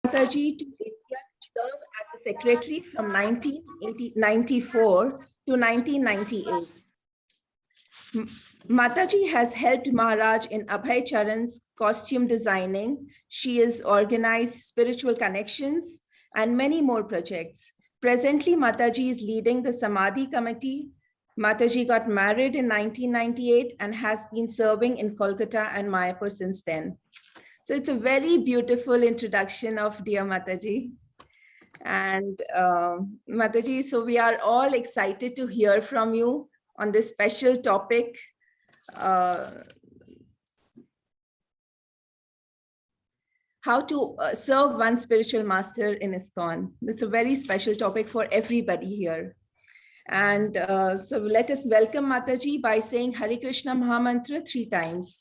Mataji to India to serve as a secretary from 1994 to 1998. Mataji has helped Maharaj in Abhay Charan's costume designing. She has organized spiritual connections and many more projects. Presently, Mataji is leading the Samadhi committee. Mataji got married in 1998 and has been serving in Kolkata and Mayapur since then. So it's a very beautiful introduction of dear Mataji. And Mataji, so we are all excited to hear from you on this special topic. How to serve one spiritual master in Iskcon. It's a very special topic for everybody here. And so let us welcome Mataji by saying Hare Krishna Mahamantra 3 times.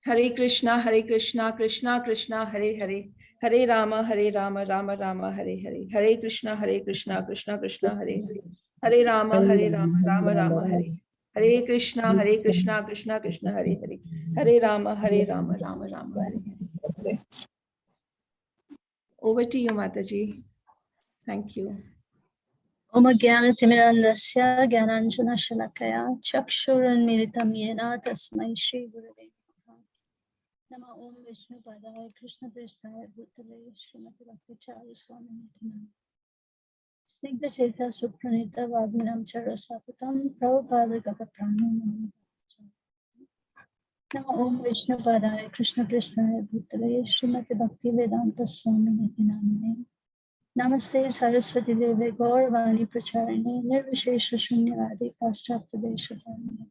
Hare Krishna, Krishna Krishna, Hare Hare, Hare Rama, Rama Rama, Hare Hare, Hare Krishna, Krishna Krishna, Hare Hare, Hare Rama, Rama Rama, Hare Hare Krishna, Krishna Krishna, Hare Hare, Hare Rama, Rama Rama, Hare Hare. Over to you, Mataji. Thank you. Om Jnana-timirandasya Jnananjana-shalakaya Chakshuranmilitam Yena Tasmai Shri Gurave Nama Om Vishnu Padaya Krishna Prestaya Bhutale Srimati Bhakti Swami Snigdha Chaita Supranita Vagminam Charasapatam Prabhupada Gata-pranam Nama Om Vishnu Padaya Krishna Prestaya Bhutale Srimati Bhakti Vedanta Swami Namaste Saraswati Deve Gaurvani Pracharine Nirvishesha Shunyavadi Paschatya Deshatarine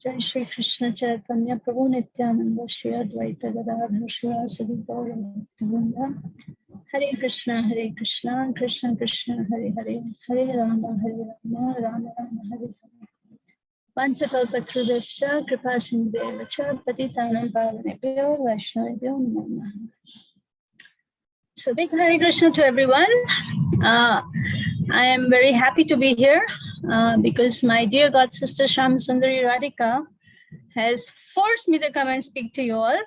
Jai Shri Krishna Chaitanya Prabhu Nityananda Shri Advaita Gadadhar Shivasadi Gaurav Hare Krishna Krishna Krishna Hare Hare Hare Rama Rama Rama Hare Hare Panchakalpatrudasya Kripa Sindhuvacha Patitanam Pavanebhyo Vaishnavebhyo Namo Namaha. So big Hare Krishna to everyone. I am very happy to be here because my dear God sister Sham Sundari Radhika has forced me to come and speak to you all.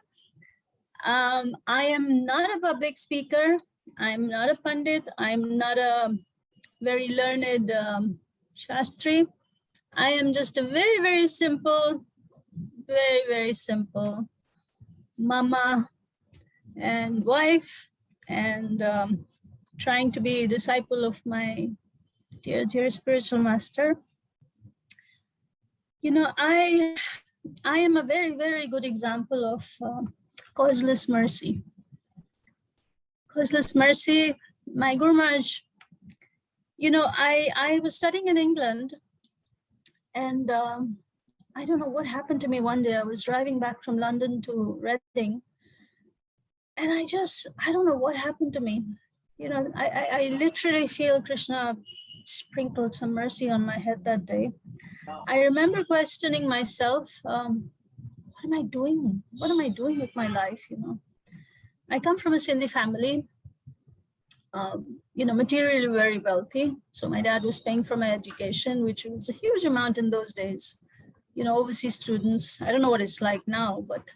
I am not a public speaker. I'm not a Pandit. I'm not a very learned Shastri. I am just a very, very simple mama and wife, and trying to be a disciple of my dear spiritual master. You know, I am a very, very good example of causeless mercy. Causeless mercy, my Guru Maharaj, you know, I was studying in England, and I don't know what happened to me one day. I was driving back from London to Reading, and I don't know what happened to me. You know, I literally feel Krishna sprinkled some mercy on my head that day. I remember questioning myself, what am I doing? What am I doing with my life? You know, I come from a Sindhi family, you know, materially very wealthy. So my dad was paying for my education, which was a huge amount in those days. You know, overseas students, I don't know what it's like now, but,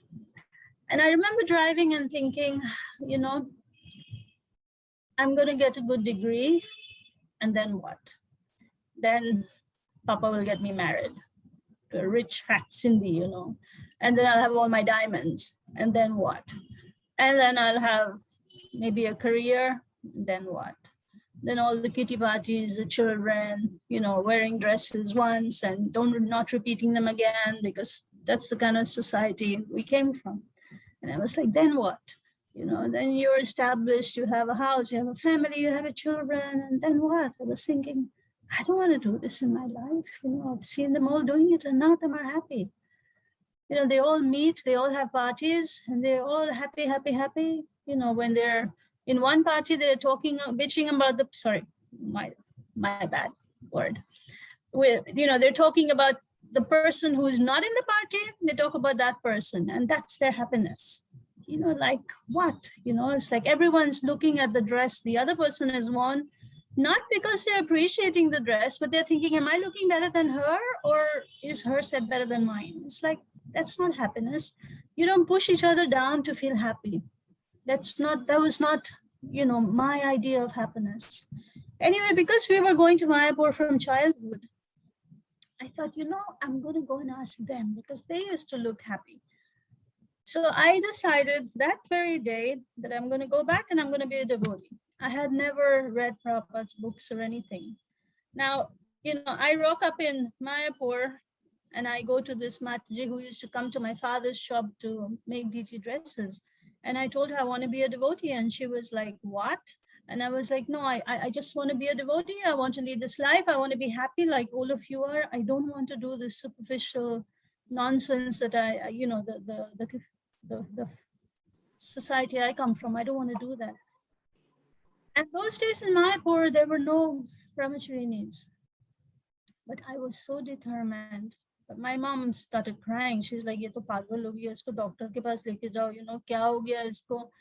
and I remember driving and thinking, you know, I'm going to get a good degree, and then what? Then Papa will get me married to a rich, fat Sindhi, you know, and then I'll have all my diamonds, and then what? And then I'll have maybe a career, then what? Then all the kitty parties, the children, you know, wearing dresses once and not repeating them again, because that's the kind of society we came from. And I was like, then what? You know, then you're established, you have a house, you have a family, you have a children, and then what? I was thinking, I don't want to do this in my life. You know, I've seen them all doing it, and none of them are happy. You know, they all meet, they all have parties, and they're all happy. You know, when they're in one party, they're talking, bitching about the, sorry, my bad word. You know, they're talking about the person who is not in the party, they talk about that person, and that's their happiness. You know, like what? You know, it's like everyone's looking at the dress the other person has worn, not because they're appreciating the dress, but they're thinking, am I looking better than her, or is her set better than mine? It's like, that's not happiness. You don't push each other down to feel happy. That was not my idea of happiness. Anyway, because we were going to Mayapur from childhood, I thought, I'm going to go and ask them because they used to look happy. So I decided that very day that I'm going to go back and I'm going to be a devotee. I had never read Prabhupada's books or anything. Now, I rock up in Mayapur and I go to this mataji who used to come to my father's shop to make DT dresses. And I told her I want to be a devotee. And she was like, what? And I was like, no, I just want to be a devotee. I want to lead this life. I want to be happy like all of you are. I don't want to do this superficial nonsense that the society I come from. I don't want to do that. And those days in Mayapur, there were no brahmacharinis. But I was so determined. But my mom started crying. She's like, ये तो पागल हो गया, इसको doctor के पास लेके जाओ, क्या हो गया इसको,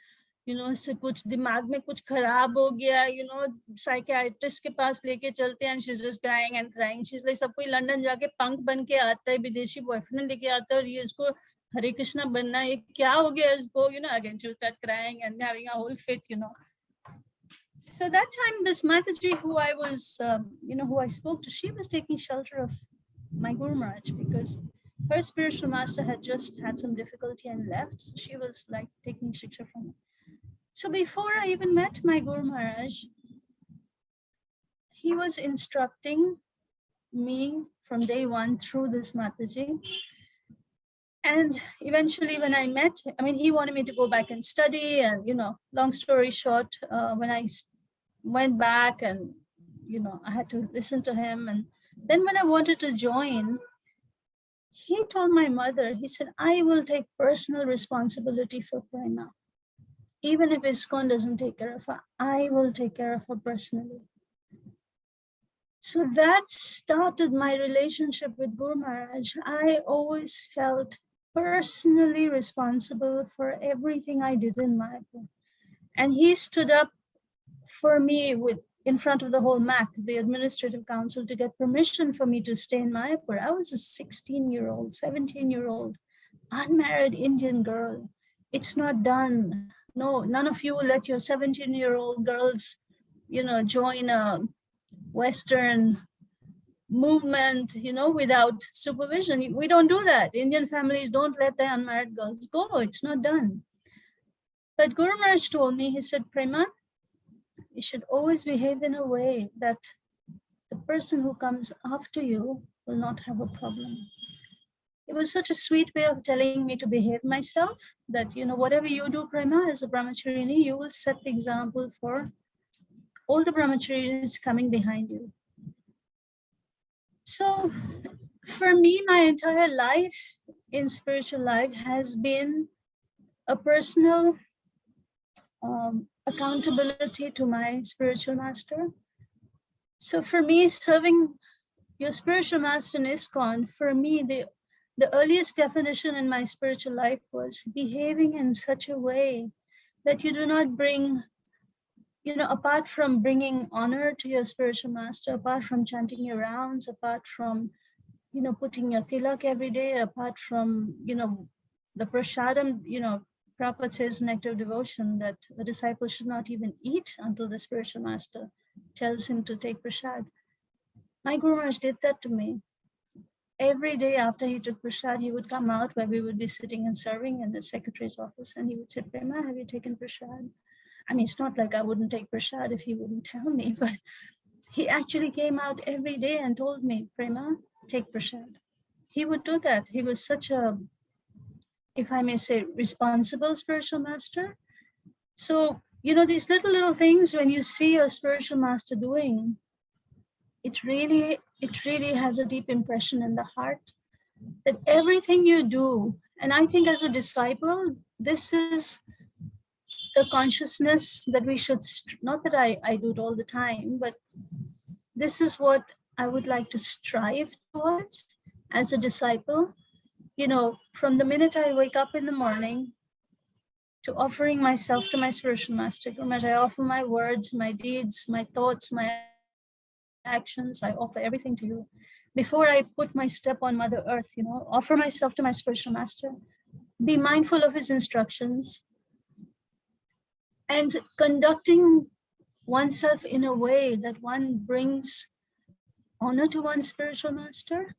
इससे कुछ दिमाग में कुछ खराब हो गया, साइकियाट्रिस्ट के पास लेके चलते हैं. And she's just crying and crying. She's like, सब कोई लंदन जाके पंक बन के आता है, विदेशी बॉयफ्रेंड लेके आता है और ये इसको हरे कृष्णा बनना है, क्या हो गया इसको, again she would start crying and having a whole fit. So that time, this Mataji who I was, who I spoke to, she was taking shelter of my Guru Maharaj because her spiritual master had just had some difficulty and left. So she was like taking shiksha from him. So before I even met my Guru Maharaj, he was instructing me from day one through this Mataji. And eventually when I met, he wanted me to go back and study. And, long story short, when I went back and, I had to listen to him. And then when I wanted to join, he told my mother, he said, I will take personal responsibility for Prema. Even if Iskcon doesn't take care of her, I will take care of her personally. So that started my relationship with Guru Maharaj. I always felt personally responsible for everything I did in Mayapur. And he stood up for me in front of the whole MAC, the Administrative Council, to get permission for me to stay in Mayapur. I was a 16-year-old, 17-year-old, unmarried Indian girl. It's not done. No, none of you will let your 17-year-old girls, join a Western movement, without supervision. We don't do that. Indian families don't let their unmarried girls go. It's not done. But Guru Maharaj told me, he said, Prema, you should always behave in a way that the person who comes after you will not have a problem. It was such a sweet way of telling me to behave myself that, whatever you do, Prema, as a brahmacharini, you will set the example for all the brahmacharinis coming behind you. So for me, my entire life in spiritual life has been a personal accountability to my spiritual master. So for me, serving your spiritual master in Iskcon, for me, the earliest definition in my spiritual life was behaving in such a way that you do not bring, apart from bringing honor to your spiritual master, apart from chanting your rounds, apart from, putting your tilak every day, apart from, the prasadam, Prabhupada says in Nectar of Devotion that the disciple should not even eat until the spiritual master tells him to take prasad. My Guru Maharaj did that to me. Every day after he took prasad, he would come out where we would be sitting and serving in the secretary's office, and he would say, Prema, have you taken prasad? It's not like I wouldn't take prasad if he wouldn't tell me, but he actually came out every day and told me, Prema, take prasad. He would do that. He was such a, if I may say, responsible spiritual master. So, these little things when you see your spiritual master doing, it really has a deep impression in the heart that everything you do, and I think as a disciple, this is the consciousness that we should, not that I do it all the time, but this is what I would like to strive towards as a disciple. From the minute I wake up in the morning to offering myself to my spiritual master, I offer my words, my deeds, my thoughts, my actions, I offer everything to you. Before I put my step on Mother Earth, offer myself to my spiritual master, be mindful of his instructions, and conducting oneself in a way that one brings honor to one's spiritual master,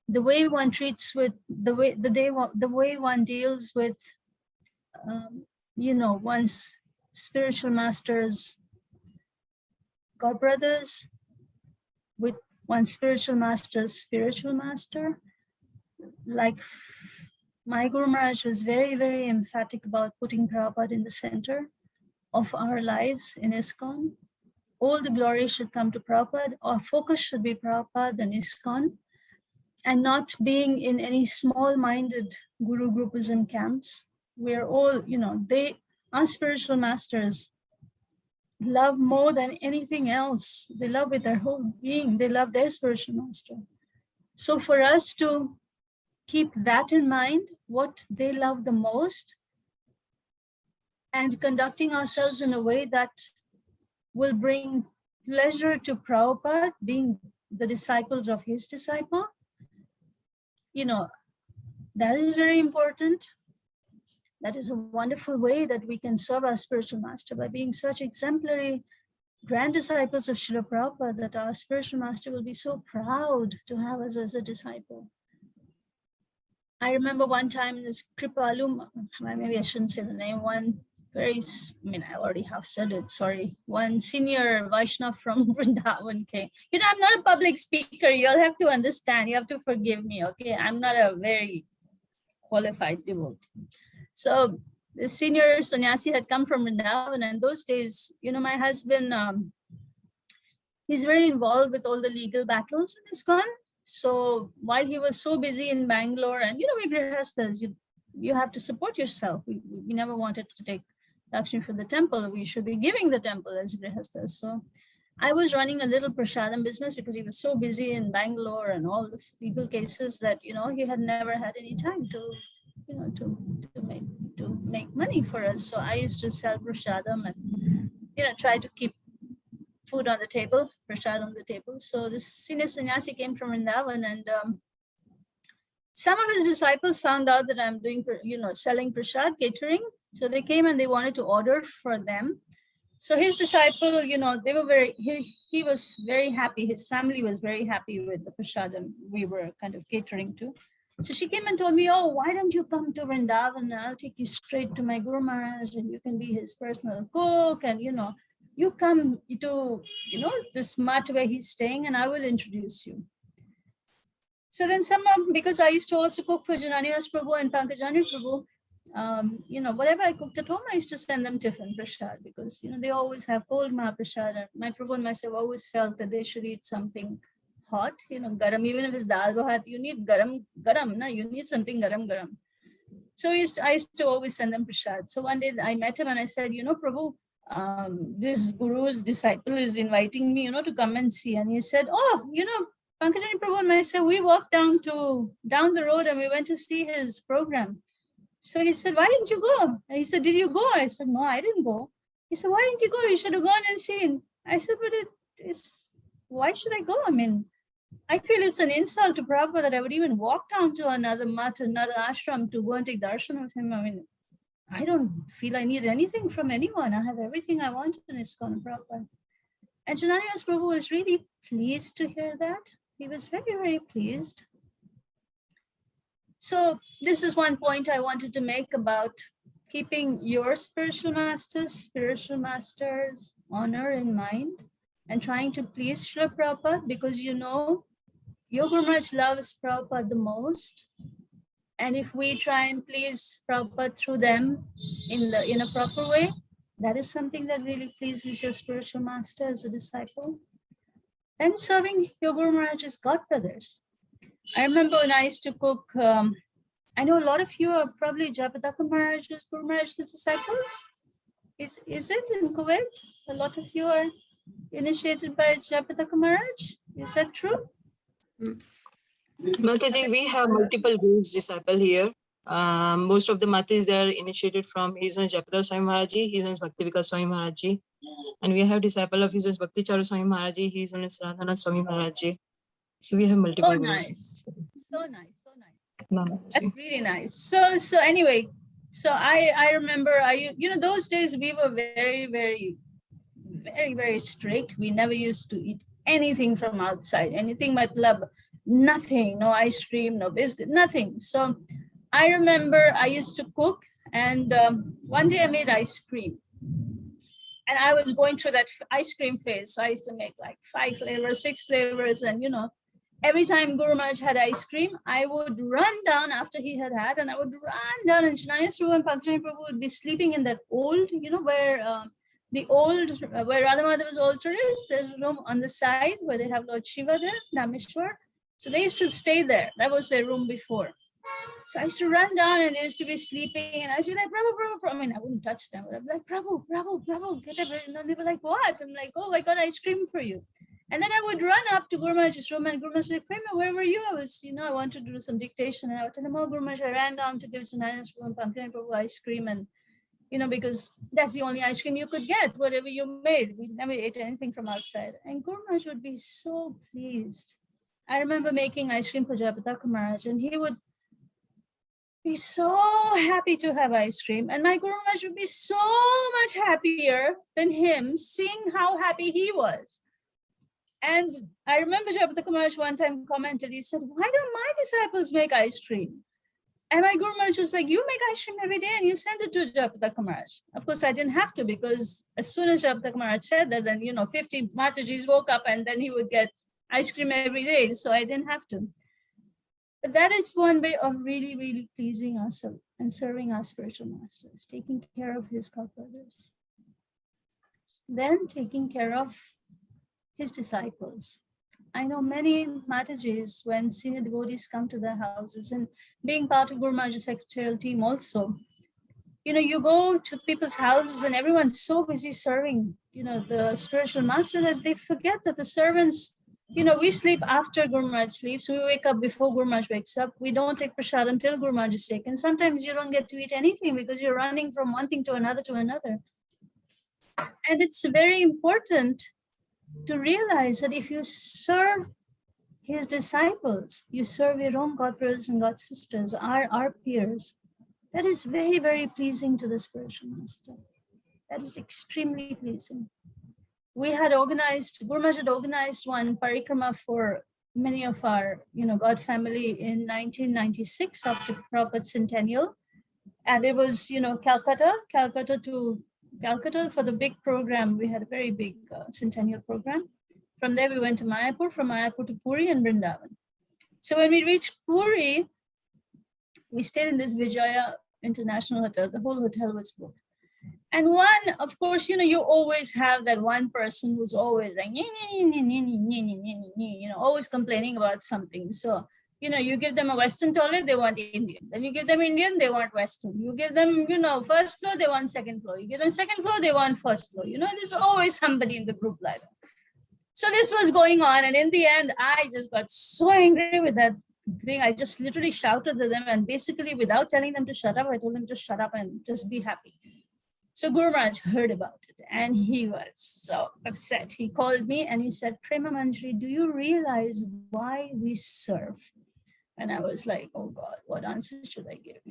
the way one treats with the way one deals with one's spiritual master's god brothers, with one's spiritual master's spiritual master. Like my Guru Maharaj was very, very emphatic about putting Prabhupada in the center of our lives in Iskcon. All the glory should come to Prabhupada. Our focus should be Prabhupada and Iskcon, and not being in any small-minded Guru groupism camps. We're all, our spiritual masters love more than anything else. They love with their whole being. They love their spiritual master. So for us to keep that in mind, what they love the most, and conducting ourselves in a way that will bring pleasure to Prabhupada, being the disciples of his disciple, that is very important. That is a wonderful way that we can serve our spiritual master, by being such exemplary grand disciples of Srila Prabhupada, that our spiritual master will be so proud to have us as a disciple. I remember one time this Kripalu, maybe I shouldn't say the name, I already have said it, sorry. One senior Vaishnava from Vrindavan came. I'm not a public speaker. You'll have to understand. You have to forgive me, okay? I'm not a very qualified devotee. So the senior sannyasi had come from Vrindavan, and those days, my husband, he's very involved with all the legal battles in Iskcon. So while he was so busy in Bangalore, and we grihasthas, you have to support yourself. We never wanted to take Lakshmi for the temple. We should be giving the temple as grihasthas. So I was running a little prasadam business because he was so busy in Bangalore and all the legal cases that he had never had any time to make money for us. So I used to sell prasadam and try to keep food on the table, prasad on the table. So this senior sannyasi came from Vrindavan, and some of his disciples found out that I'm doing selling prasad, catering. So they came and they wanted to order for them. So his disciple, they were he was very happy. His family was very happy with the prasadam we were kind of catering to. So she came and told me, oh, why don't you come to Vrindavan? I'll take you straight to my Guru Maharaj, and you can be his personal cook. And, you come to, this mutt where he's staying, and I will introduce you. So then because I used to also cook for Jananiwas Prabhu and Pankajani Prabhu, whatever I cooked at home, I used to send them tiffin prasad, because, they always have cold Mahaprasad. And my Prabhu and myself always felt that they should eat something hot, garam, even if it's dal bhat, you need garam, you need something garam. So I used to always send them prasad. So one day I met him and I said, Prabhu, this Guru's disciple is inviting me, to come and see. And he said, oh, Pankajani Prabhu and myself, we walked down the road and we went to see his program. So he said, why didn't you go? And he said, did you go? I said, no, I didn't go. He said, why didn't you go? You should have gone and seen. I said, but why should I go? I mean, I feel it's an insult to Prabhupada that I would even walk down to another mutt, another ashram to go and take darshan with him. I mean, I don't feel I need anything from anyone. I have everything I want in Iskcon Prabhupada. And Jananiwas Prabhu was really pleased to hear that. He was very, very pleased. So this is one point I wanted to make about keeping your spiritual master's honor in mind, and trying to please Srila Prabhupada, because your Guru Maharaj loves Prabhupada the most. And if we try and please Prabhupada through them in a proper way, that is something that really pleases your spiritual master as a disciple. And serving your Guru Maharaj's godbrothers. I remember when I used to cook, I know a lot of you are probably Jayapataka Maharaj's Guru Maharaj's disciples. Is it in Kuwait? A lot of you are initiated by Jayapataka Maharaj. Is that true? Mataji, we have multiple Guru's disciple here. Most of the Matis, they are initiated from His Holiness Jayapataka Swami Maharaji, His Holiness Bhakti Vikas Swami Maharaji. And we have disciple of His Holiness Bhakti Charu Swami Maharaji, His Holiness Radhanath Swami Maharaji. So we have multiple Gurus. So nice. That's really nice. So anyway, So I remember, those days we were very, very, very, very strict. We never used to eat anything from outside, anything matlab, nothing, no ice cream, no biscuit, nothing. So I remember I used to cook, and one day I made ice cream. And I was going through that ice cream phase. So I used to make like 5 flavors, 6 flavors. And, every time Guru Maharaj had ice cream, I would run down after he had, and I would run down, and Shinaya Sru and Pankajani Prabhu would be sleeping in that old, where where Radha Madhava's altar is. There's a room on the side where they have Lord Shiva there, Nameshwar. So they used to stay there. That was their room before. So I used to run down, and they used to be sleeping, and I used to be like, Prabhu, Prabhu. I mean, I wouldn't touch them, but I'd be like, Prabhu, get up. And they were like, what? I'm like, oh, I got ice cream for you. And then I would run up to Guru Maharaj's room, and Guru Maharaj said, Prema, where were you? I was, I wanted to do some dictation, and I would tell him, oh, Guru Maharaj, I ran down to give Janayana and Pankajani Prabhu ice cream, and, because that's the only ice cream you could get, whatever you made. We never ate anything from outside. And Guru Maharaj would be so pleased. I remember making ice cream for Jayapataka Maharaj, and he would be so happy to have ice cream. And my Guru Maharaj would be so much happier than him, seeing how happy he was. And I remember Jayapataka Maharaj one time commented, he said, why don't my disciples make ice cream? And my Guru Maharaj was like, you make ice cream every day and you send it to Jayapataka Maharaj. Of course, I didn't have to, because as soon as Jayapataka Maharaj said that, then, 50 Matajis woke up and then he would get ice cream every day. So I didn't have to. But that is one way of really, really pleasing us and serving our spiritual masters, taking care of his godbrothers. Then taking care of his disciples. I know many Matajis, when senior devotees come to their houses, and being part of Guru Maharaj's secretarial team also, you go to people's houses and everyone's so busy serving, the spiritual master, that they forget that the servants, we sleep after Guru Maharaj sleeps. We wake up before Guru Maharaj wakes up. We don't take prasad until Guru Maharaj is taken. Sometimes you don't get to eat anything because you're running from one thing to another to another. And it's very important to realize that if you serve his disciples, you serve your own God brothers and God sisters, our peers. That is very, very pleasing to the spiritual master. That is extremely pleasing. We had organized, Guru Maharaj had organized one parikrama for many of our, God family in 1996 after Prabhupada's centennial. And it was, Calcutta for the big program. We had a very big centennial program. From there, we went to Mayapur, from Mayapur to Puri and Vrindavan. So when we reached Puri, we stayed in this Vijaya International Hotel. The whole hotel was booked. And one, of course, you always have that one person who's always like, always complaining about something. So, you give them a Western toilet, they want Indian. Then you give them Indian, they want Western. You give them, first floor, they want second floor. You give them second floor, they want first floor. There's always somebody in the group like that. So this was going on. And in the end, I just got so angry with that thing. I just literally shouted at them. And basically, without telling them to shut up, I told them to shut up and just be happy. So Guru Maharaj heard about it and he was so upset. He called me and he said, Prema Manjari, do you realize why we serve? And I was like, oh God, what answer should I give?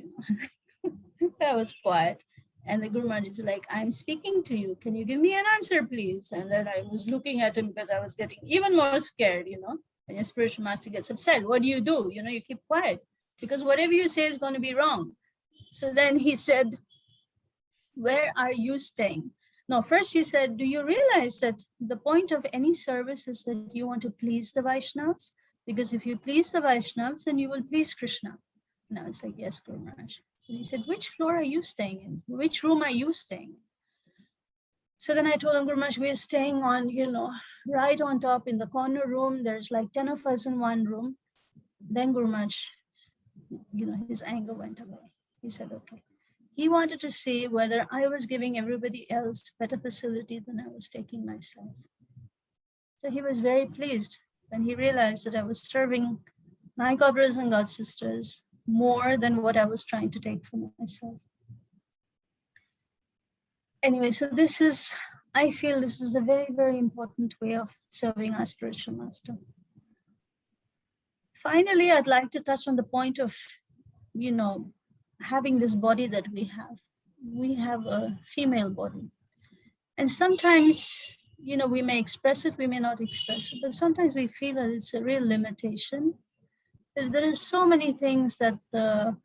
I was quiet. And the Guru Maharaj is like, I'm speaking to you. Can you give me an answer, please? And then I was looking at him because I was getting even more scared, when your spiritual master gets upset. What do? You keep quiet because whatever you say is going to be wrong. So then he said, where are you staying? No, first he said, do you realize that the point of any service is that you want to please the Vaishnavas? Because if you please the Vaishnavas, then you will please Krishna. And I was like, yes, Guru Maharaj. And he said, which floor are you staying in? Which room are you staying in? So then I told him, Guru Maharaj, we're staying on, right on top in the corner room. There's like 10 of us in one room. Then Guru Maharaj, his anger went away. He said, okay. He wanted to see whether I was giving everybody else better facility than I was taking myself. So he was very pleased when he realized that I was serving my God brothers and God sisters more than what I was trying to take for myself. Anyway, so I feel this is a very, very important way of serving our spiritual master. Finally, I'd like to touch on the point of, having this body that we have. We have a female body. And sometimes, we may express it, we may not express it, but sometimes we feel that it's a real limitation. There is so many things that the,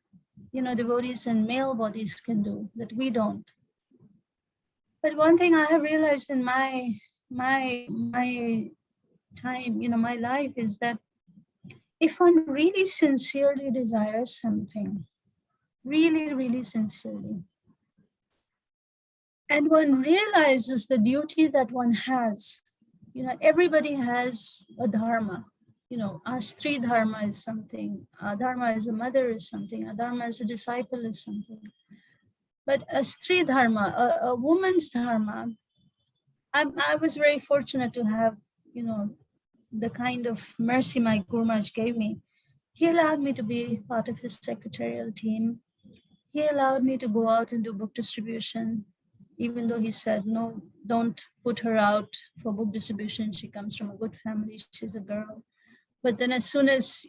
devotees and male bodies can do that we don't. But one thing I have realized in my time, my life, is that if one really sincerely desires something, really, really sincerely, and one realizes the duty that one has, everybody has a dharma. Our street dharma is something, our dharma as a mother is something, our dharma as a disciple is something. But a street dharma, a woman's dharma, I was very fortunate to have, the kind of mercy my Guru Maharaj gave me. He allowed me to be part of his secretarial team. He allowed me to go out and do book distribution, even though he said, no, don't put her out for book distribution. She comes from a good family. She's a girl. But then as soon as,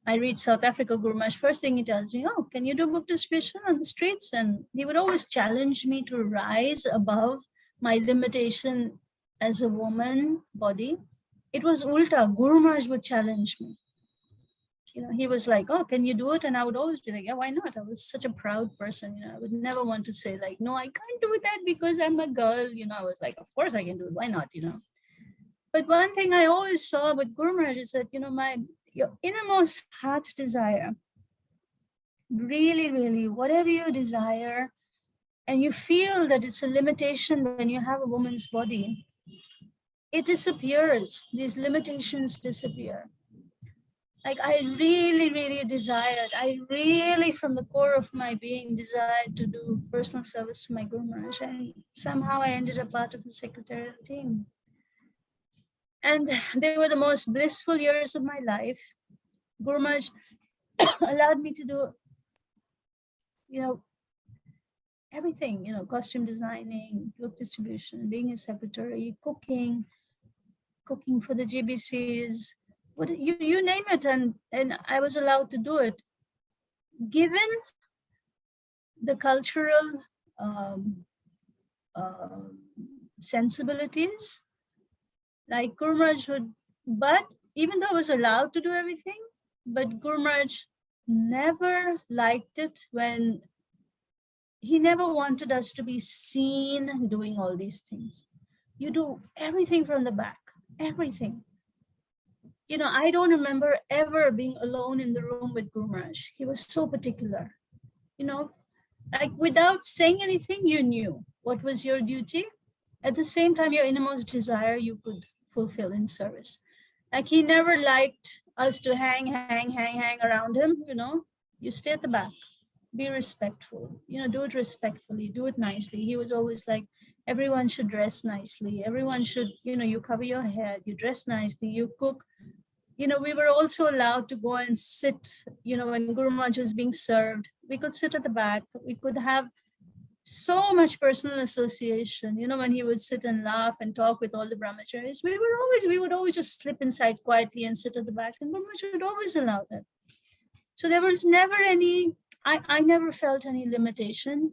I reached South Africa, Guru Maharaj, first thing he tells me, oh, can you do book distribution on the streets? And he would always challenge me to rise above my limitation as a woman body. It was ulta. Guru Maharaj would challenge me. He was like, oh, can you do it? And I would always be like, yeah, why not? I was such a proud person. I would never want to say like, no, I can't do that because I'm a girl. I was like, of course I can do it. Why not? But one thing I always saw with Guru Maharaj is that, your innermost heart's desire, really, really, whatever you desire, and you feel that it's a limitation when you have a woman's body, it disappears. These limitations disappear. Like I really, really desired, I really from the core of my being desired to do personal service to my Guru Maharaj, and somehow I ended up part of the secretarial team. And they were the most blissful years of my life. Guru Maharaj allowed me to do, everything, costume designing, book distribution, being a secretary, cooking for the GBCs, you name it, and I was allowed to do it. Given the cultural sensibilities, like Guru Maharaj would, but even though I was allowed to do everything, but Guru Maharaj never liked it when he never wanted us to be seen doing all these things. You do everything from the back, everything. I don't remember ever being alone in the room with Guru Maharaj. He was so particular. Like without saying anything, you knew what was your duty. At the same time, your innermost desire you could fulfill in service. Like he never liked us to hang around him. You stay at the back, be respectful, do it respectfully, do it nicely. He was always like, everyone should dress nicely. Everyone should, you cover your head, you dress nicely, you cook. We were also allowed to go and sit, when Guru Maharaj was being served, we could sit at the back. We could have so much personal association, when he would sit and laugh and talk with all the brahmacharis. We would always just slip inside quietly and sit at the back, and Guru Maharaj would always allow that. So there was never any, I never felt any limitation.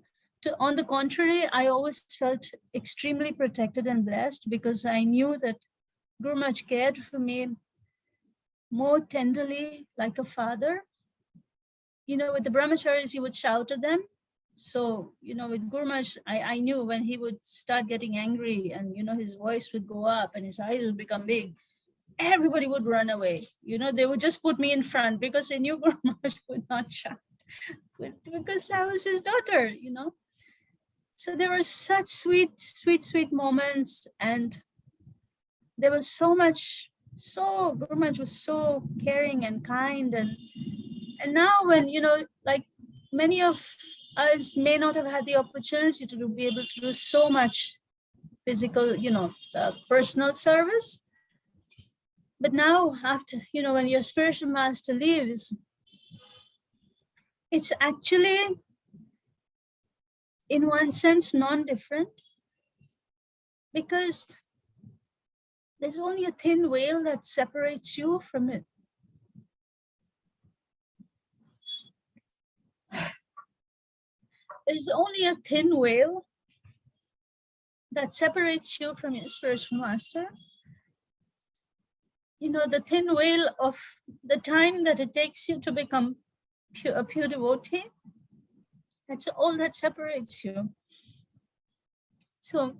On the contrary, I always felt extremely protected and blessed because I knew that Guru Maharaj cared for me more tenderly, like a father. With the brahmacharis, he would shout at them. So, with Guru Maharaj, I knew when he would start getting angry and, his voice would go up and his eyes would become big, everybody would run away. They would just put me in front because they knew Guru Maharaj would not shout because I was his daughter, So there were such sweet, sweet, sweet moments, and there was so much. So Guru Maharaj was so caring and kind, and now when like many of us may not have had the opportunity to be able to do so much physical, personal service, but now after when your spiritual master leaves, it's actually in one sense non-different, because there's only a thin veil that separates you from it. there's only a thin veil that separates you from your spiritual master. You know, the thin veil of the time that it takes you to become a pure devotee. That's all that separates you. So,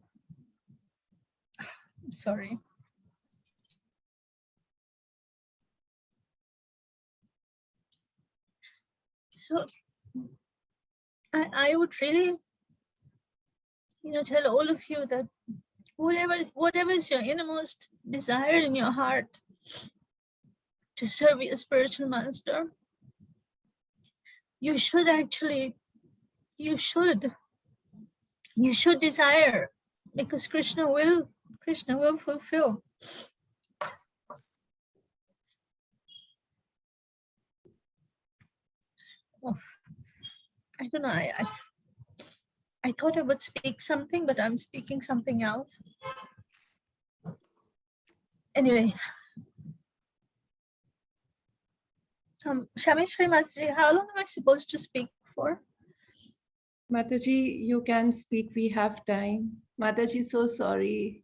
I'm sorry. So, I would really, tell all of you that whatever is your innermost desire in your heart to serve your spiritual master, you should desire, because Krishna will fulfill. Oh, I don't know. I thought I would speak something, but I'm speaking something else. Anyway, Shameshwari Mataji, how long am I supposed to speak for? Mataji, you can speak. We have time. Mataji, so sorry.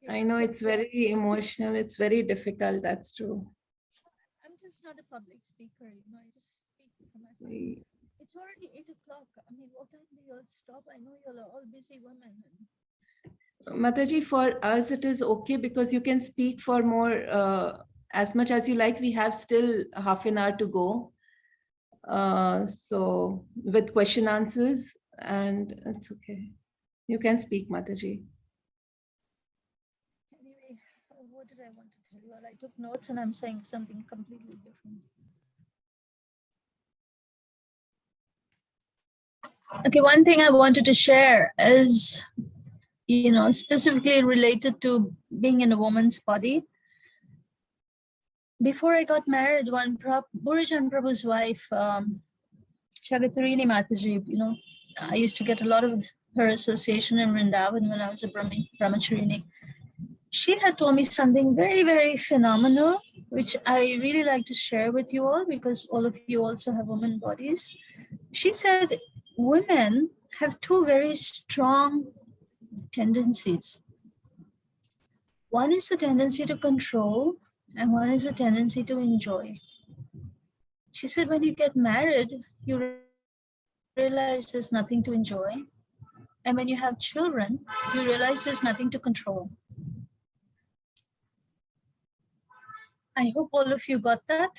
I know it's very emotional. It's very difficult. That's true. I'm just not a public speaker. I just speak for my family. It's already 8 o'clock. I mean, what time do you all stop? I know you're all busy women. Mataji, for us, it is okay because you can speak for more, as much as you like. We have still half an hour to go. So with question answers, and it's okay. You can speak, Mataji. Anyway, what did I want to tell you? Well, I took notes and I'm saying something completely different. Okay, one thing I wanted to share is, specifically related to being in a woman's body. Before I got married, Burijan Prabhu's wife, Chagatarini Mataji, I used to get a lot of her association in Vrindavan when I was a brahmacharini. She had told me something very, very phenomenal, which I really like to share with you all, because all of you also have women bodies. She said, women have two very strong tendencies. One is the tendency to control, and one is a tendency to enjoy. She said, when you get married, you realize there's nothing to enjoy. And when you have children, you realize there's nothing to control. I hope all of you got that.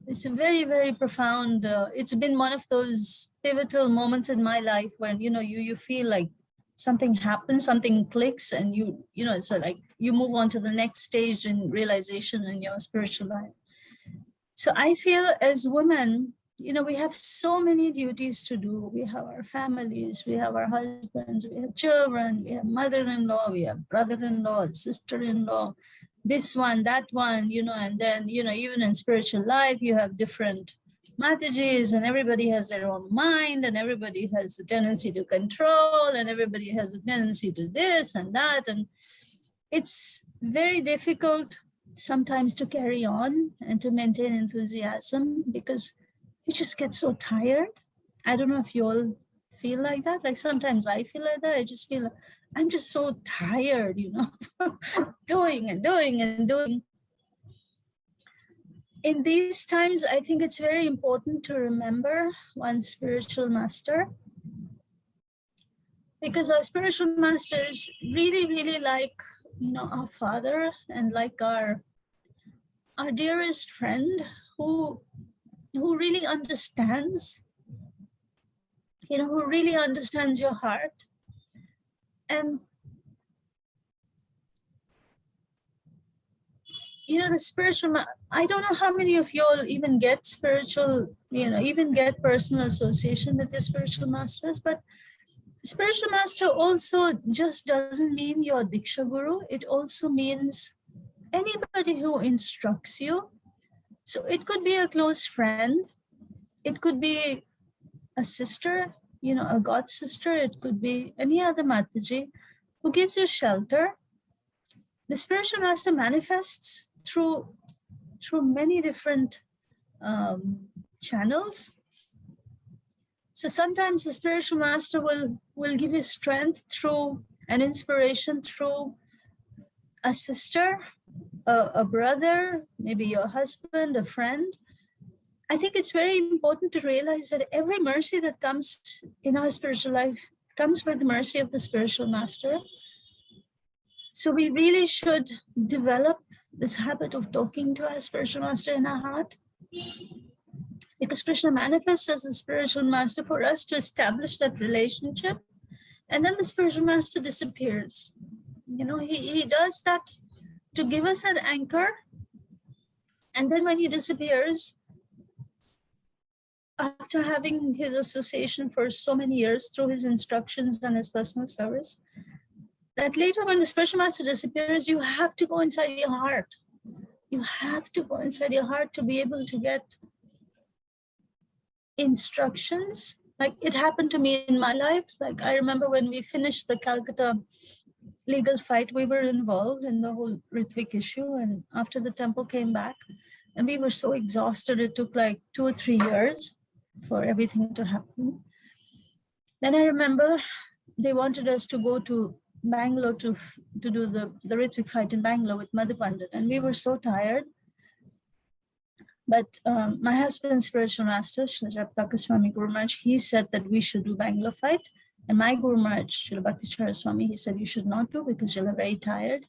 It's a very, very profound, it's been one of those pivotal moments in my life when, you feel like something happens, something clicks, and so like you move on to the next stage in realization in your spiritual life. So I feel as women, we have so many duties to do. We have our families, we have our husbands, we have children, we have mother-in-law, we have brother-in-law, sister-in-law, this one, that one, and then, even in spiritual life, you have different matajis, and everybody has their own mind, and everybody has a tendency to control, and everybody has a tendency to this and that. And it's very difficult sometimes to carry on and to maintain enthusiasm because you just get so tired. I don't know if you all feel like that. Like sometimes I feel like that. I just feel I'm just so tired, doing and doing and doing. In these times, I think it's very important to remember one's spiritual master, because our spiritual master is really, really like, our father, and like our dearest friend who really understands, who really understands your heart. And the spiritual, I don't know how many of you all even get spiritual, even get personal association with your spiritual masters, but spiritual master also just doesn't mean your Diksha Guru. It also means anybody who instructs you. So it could be a close friend. It could be a sister, a god sister. It could be any other Mataji who gives you shelter. The spiritual master manifests through many different channels. So sometimes the spiritual master will give you strength through an inspiration through a sister, a brother, maybe your husband, a friend. I think it's very important to realize that every mercy that comes in our spiritual life comes with the mercy of the spiritual master. So we really should develop this habit of talking to our spiritual master in our heart, because Krishna manifests as a spiritual master for us to establish that relationship. And then the spiritual master disappears. You know, he does that to give us an anchor. And then when he disappears, after having his association for so many years through his instructions and his personal service, that later when the spiritual master disappears, you have to go inside your heart. You have to go inside your heart to be able to get instructions. Like it happened to me in my life. Like I remember when we finished the Calcutta legal fight, we were involved in the whole Ritvik issue. And after the temple came back, and we were so exhausted, it took like 2 or 3 years for everything to happen. Then I remember they wanted us to go to Bangalore to do the Ritvik fight in Bangalore with Madhu Pandit. And we were so tired. But my husband's spiritual master, Srila Japtaka Swami Guru Maharaj, he said that we should do Bangalore fight. And my Guru Maharaj, Srila Bhakticharya Swami, he said you should not do because you're very tired.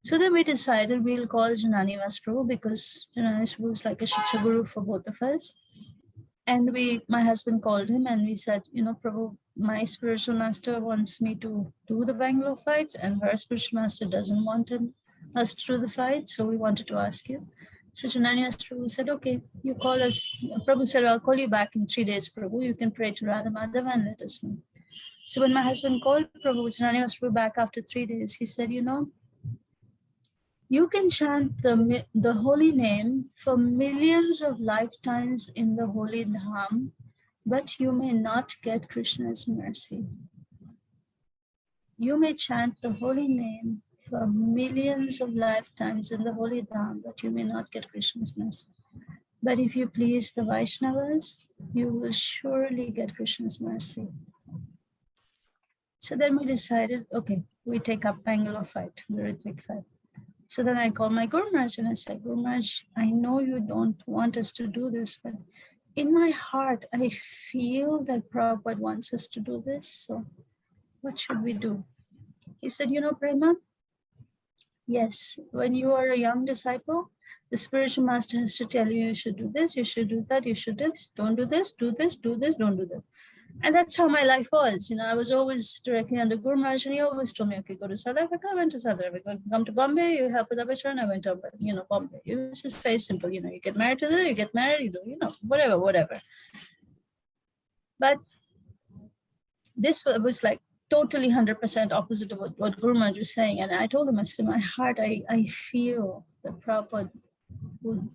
So then we decided we'll call Janani Prabhu, because Janani Prabhu is like a Shiksha Guru for both of us. And my husband called him and we said, you know, Prabhu, my spiritual master wants me to do the Bangalore fight and her spiritual master doesn't want us to do the fight. So we wanted to ask you. So Janani Prabhu said, okay, you call us. Prabhu said, I'll call you back in 3 days, Prabhu. You can pray to Radha Madhava and let us know. So when my husband called Prabhu, Janani Prabhu back after 3 days, he said, you know, you can chant the holy name for millions of lifetimes in the holy dham, but you may not get Krishna's mercy. You may chant the holy name for millions of lifetimes in the holy dham, but you may not get Krishna's mercy. But if you please the Vaishnavas, you will surely get Krishna's mercy. So then we decided, okay, we take up Bangalore fight, the Ritvik fight. So then I called my Guru Maharaj and I said, Guru Maharaj, I know you don't want us to do this, but in my heart, I feel that Prabhupada wants us to do this. So what should we do? He said, you know, Prema, yes, when you are a young disciple, the spiritual master has to tell you, you should do this, you should do that, you should do this, don't do this, do this, do this, don't do that. And that's how my life was. You know, I was always directly under Guru Maharaj, and he always told me, okay, go to South Africa. I went to South Africa. Come to Bombay, you help with Abhichan. I went to, Bombay. It was just very simple. You know, you get married to there, you get married, whatever. But this was like totally 100% opposite of what Guru Maharaj was saying. And I told him, I said, in my heart, I feel that Prabhupada would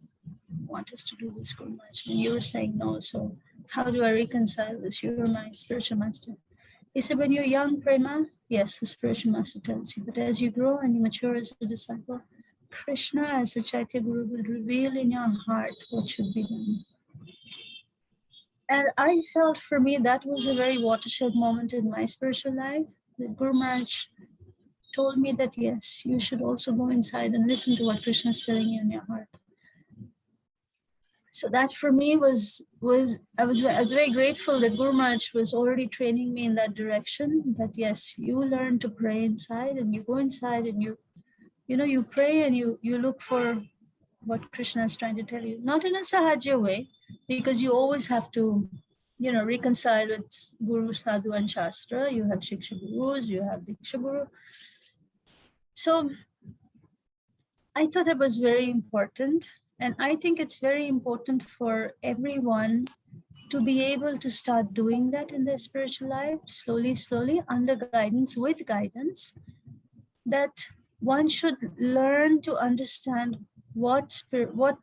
want us to do this, Guru Maharaj. And you were saying no, so how do I reconcile this? You're my spiritual master. He said, when you're young, Prema, yes, the spiritual master tells you. But as you grow and you mature as a disciple, Krishna as a Chaitya Guru will reveal in your heart what should be done. And I felt for me that was a very watershed moment in my spiritual life. The Guru Maharaj told me that, yes, you should also go inside and listen to what Krishna is telling you in your heart. So that for me I was very grateful that Guru Maharaj was already training me in that direction, that yes, you learn to pray inside and you go inside and you pray and you look for what Krishna is trying to tell you, not in a sahaja way, because you always have to, reconcile with Guru, Sadhu and Shastra. You have Shiksha Gurus, you have Diksha Guru. So I thought it was very important. And I think it's very important for everyone to be able to start doing that in their spiritual life, slowly, under guidance, with guidance, that one should learn to understand what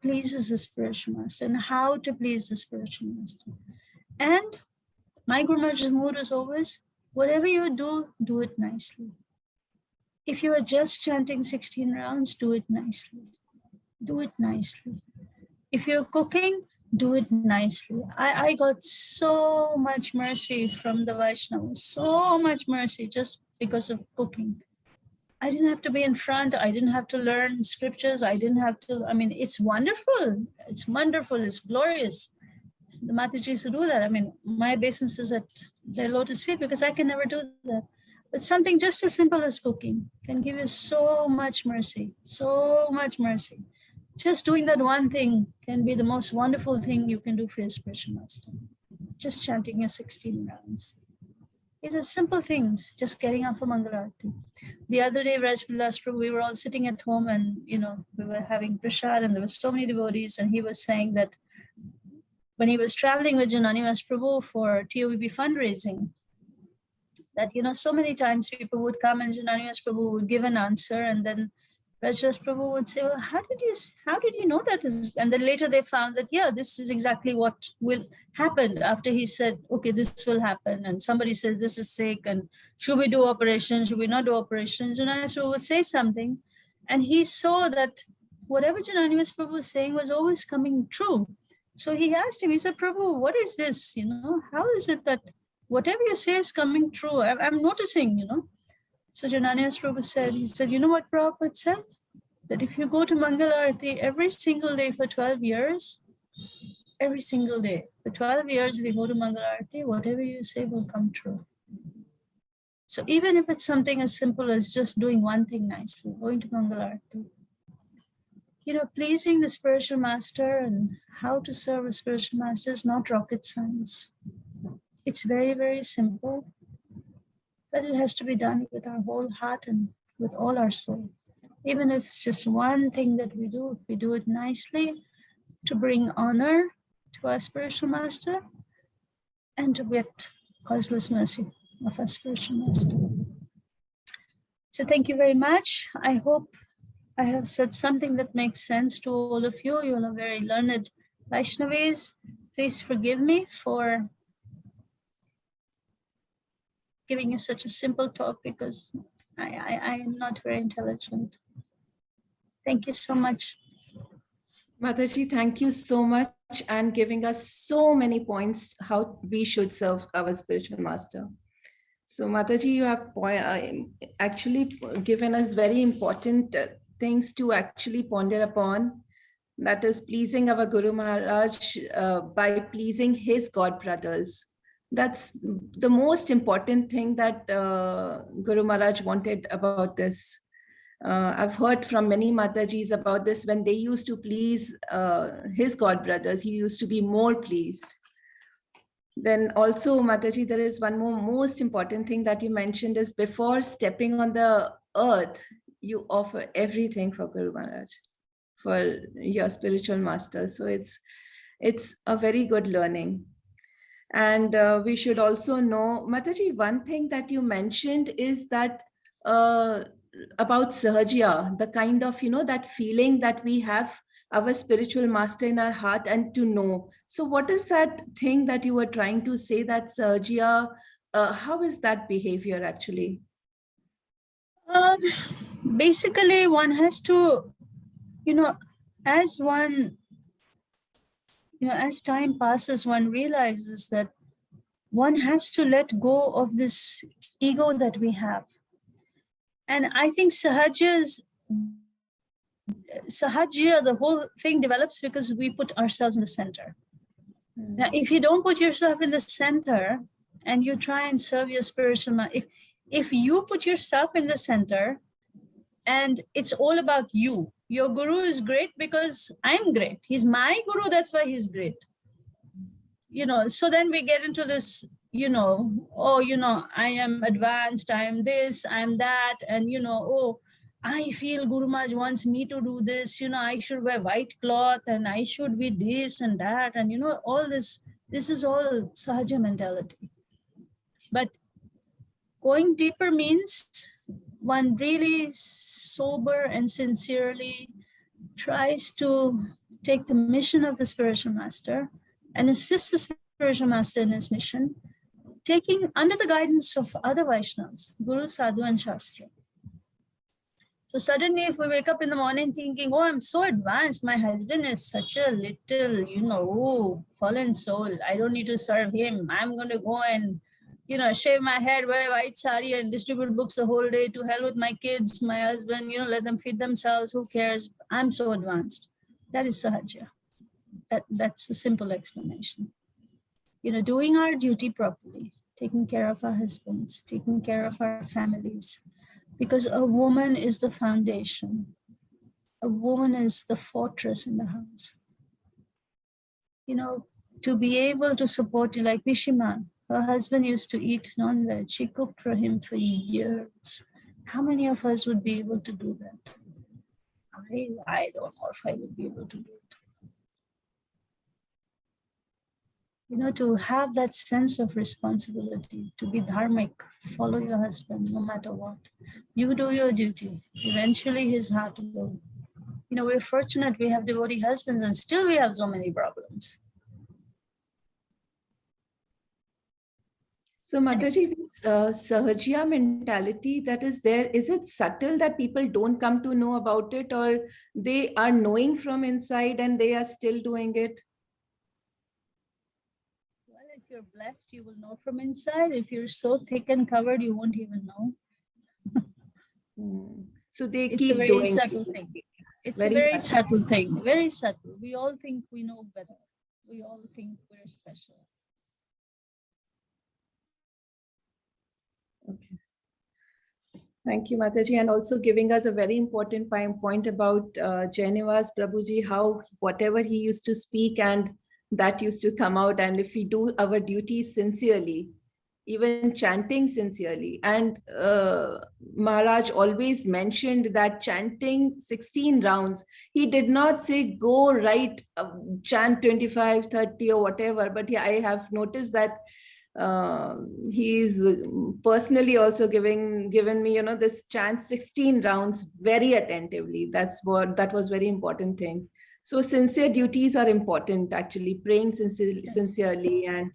pleases the spiritual master and how to please the spiritual master. And my Guru Maharaj's mood is always, whatever you do it nicely. If you are just chanting 16 rounds, do it nicely. Do it nicely. If you're cooking, do it nicely. I got so much mercy from the Vaishnavas, so much mercy just because of cooking. I didn't have to be in front. I didn't have to learn scriptures. I didn't have to, I mean, it's wonderful. It's wonderful. It's glorious. The Matajis who do that. I mean, my obeisance is at their lotus feet because I can never do that. But something just as simple as cooking can give you so much mercy, so much mercy. Just doing that one thing can be the most wonderful thing you can do for your spiritual master. Just chanting your 16 rounds. It was simple things, just getting up for Mangalarti. The other day, Rajvilas Prabhu, we were all sitting at home and, we were having prasad and there were so many devotees, and he was saying that when he was traveling with Jananimas Prabhu for TOVB fundraising, that, so many times people would come and Jananimas Prabhu would give an answer, and then Rajvilas Prabhu would say, well, how did you know that is? And then later they found that, yeah, this is exactly what will happen after he said, okay, this will happen. And somebody said, this is sick, and should we do operation? Should we not do operation? Jananimas Prabhu would say something, and he saw that whatever Jananimas Prabhu was saying was always coming true. So he asked him, he said, Prabhu, what is this? How is it that whatever you say is coming true? I'm noticing, So Jananimas Prabhu said, you know what Prabhupada said? That if you go to Mangalarti every single day for 12 years, every single day, for 12 years, if you go to Mangalarti, whatever you say will come true. So even if it's something as simple as just doing one thing nicely, going to Mangalarti, pleasing the spiritual master and how to serve a spiritual master is not rocket science. It's very, very simple, but it has to be done with our whole heart and with all our soul. Even if it's just one thing that we do, if we do it nicely to bring honor to our spiritual master and to get causeless mercy of our spiritual master. So thank you very much. I hope I have said something that makes sense to all of you. You all are very learned Vaishnavis. Please forgive me for giving you such a simple talk because I am not very intelligent. Thank you so much. Mataji, thank you so much and giving us so many points how we should serve our spiritual master. So Mataji, you have actually given us very important things to actually ponder upon. That is pleasing our Guru Maharaj by pleasing his god brothers. That's the most important thing that Guru Maharaj wanted about this. I've heard from many Matajis about this. When they used to please his god brothers, he used to be more pleased. Then also, Mataji, there is one more most important thing that you mentioned is before stepping on the earth, you offer everything for Guru Maharaj, for your spiritual master. So it's a very good learning. And we should also know, Mataji, one thing that you mentioned is that about Sahajya, the kind of, that feeling that we have our spiritual master in our heart and to know. So what is that thing that you were trying to say, that Sahajya, how is that behavior actually? Basically, one has to, as time passes, one realizes that one has to let go of this ego that we have. And I think Sahajya, the whole thing develops because we put ourselves in the center. Now, if you don't put yourself in the center and you try and serve your spiritual master, if you put yourself in the center and it's all about you, your guru is great because I'm great. He's my guru, that's why he's great. So then we get into this, I am advanced, I am this, I am that, and I feel Guru Maharaj wants me to do this, I should wear white cloth and I should be this and that, and all this is all Sahaja mentality. But going deeper means one really sober and sincerely tries to take the mission of the spiritual master and assist the spiritual master in his mission, taking under the guidance of other Vaishnavas, Guru, Sadhu, and Shastra. So suddenly if we wake up in the morning thinking, oh, I'm so advanced, my husband is such a little, fallen soul, I don't need to serve him, I'm going to go and shave my head, wear a white sari and distribute books the whole day, to hell with my kids, my husband, let them feed themselves, who cares, I'm so advanced. That is sahaja. That's a simple explanation. Doing our duty properly, taking care of our husbands, taking care of our families, because a woman is the foundation. A woman is the fortress in the house. To be able to support you, like Mishima, her husband used to eat non-veg. She cooked for him for years. How many of us would be able to do that? I don't know if I would be able to do it. To have that sense of responsibility, to be dharmic, follow your husband no matter what. You do your duty. Eventually his heart will. We're fortunate we have devotee husbands and still we have so many problems. So Mataji, this Sahajya mentality that is there, is it subtle that people don't come to know about it, or they are knowing from inside and they are still doing it? Well, if you're blessed, you will know from inside. If you're so thick and covered, you won't even know. So they it's keep a very doing subtle thing. It's very a very subtle. subtle thing, very subtle. We all think we know better. We all think we're special. Okay. Thank you, Mataji, and also giving us a very important point about Jainivas Prabhuji, how whatever he used to speak and that used to come out, and if we do our duties sincerely, even chanting sincerely. And Maharaj always mentioned that chanting 16 rounds, he did not say go right, chant 25, 30 or whatever, but yeah, I have noticed that he's personally also given me, this chant 16 rounds very attentively. That was very important thing. So sincere duties are important, actually, praying sincerely, and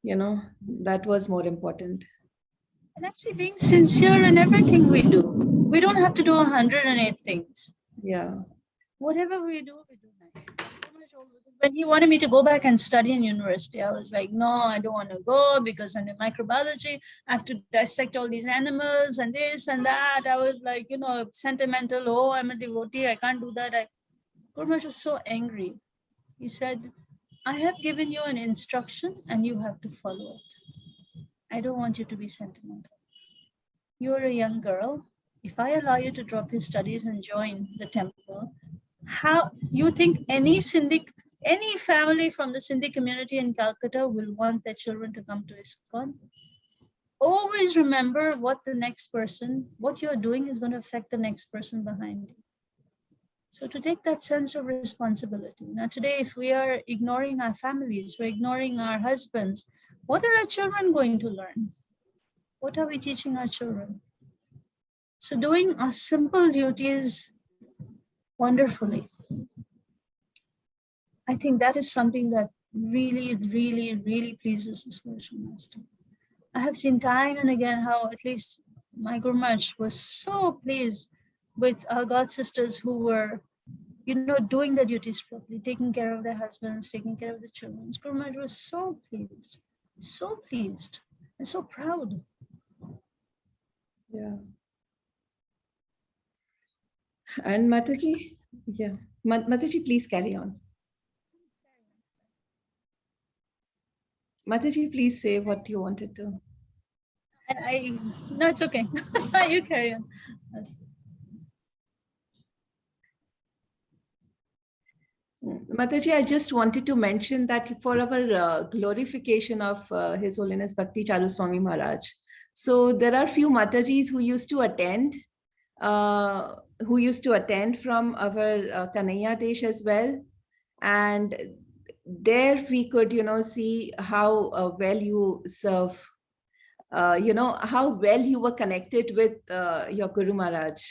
that was more important. And actually being sincere in everything we do. We don't have to do 108 things. Yeah. Whatever we do nice. When he wanted me to go back and study in university, I was like, no, I don't want to go because I'm in microbiology. I have to dissect all these animals and this and that. I was like, sentimental. Oh, I'm a devotee. I can't do that. Guru Maharaj was so angry. He said, I have given you an instruction and you have to follow it. I don't want you to be sentimental. You're a young girl. If I allow you to drop your studies and join the temple, how you think any family from the Sindhi community in Calcutta will want their children to come to Iskcon? Always remember what you're doing is going to affect the next person behind you. So to take that sense of responsibility. Now today, if we are ignoring our families, we're ignoring our husbands, what are our children going to learn? What are we teaching our children? So doing our simple duties wonderfully, I think that is something that really, really, really pleases the spiritual master. I have seen time and again how at least my Guru Maharaj was so pleased with our God sisters who were, doing their duties properly, taking care of their husbands, taking care of the children. Guru Maharaj was so pleased, and so proud. Yeah. And Mataji, yeah. Mataji, please carry on. Mataji, please say what you wanted to. No, it's okay. You carry on. Mataji, I just wanted to mention that for our glorification of His Holiness Bhakti Charu Swami Maharaj. So there are few Matajis who used to attend from our Kanhaiya Desh as well. And there we could, see how well you serve, how well you were connected with your Guru Maharaj.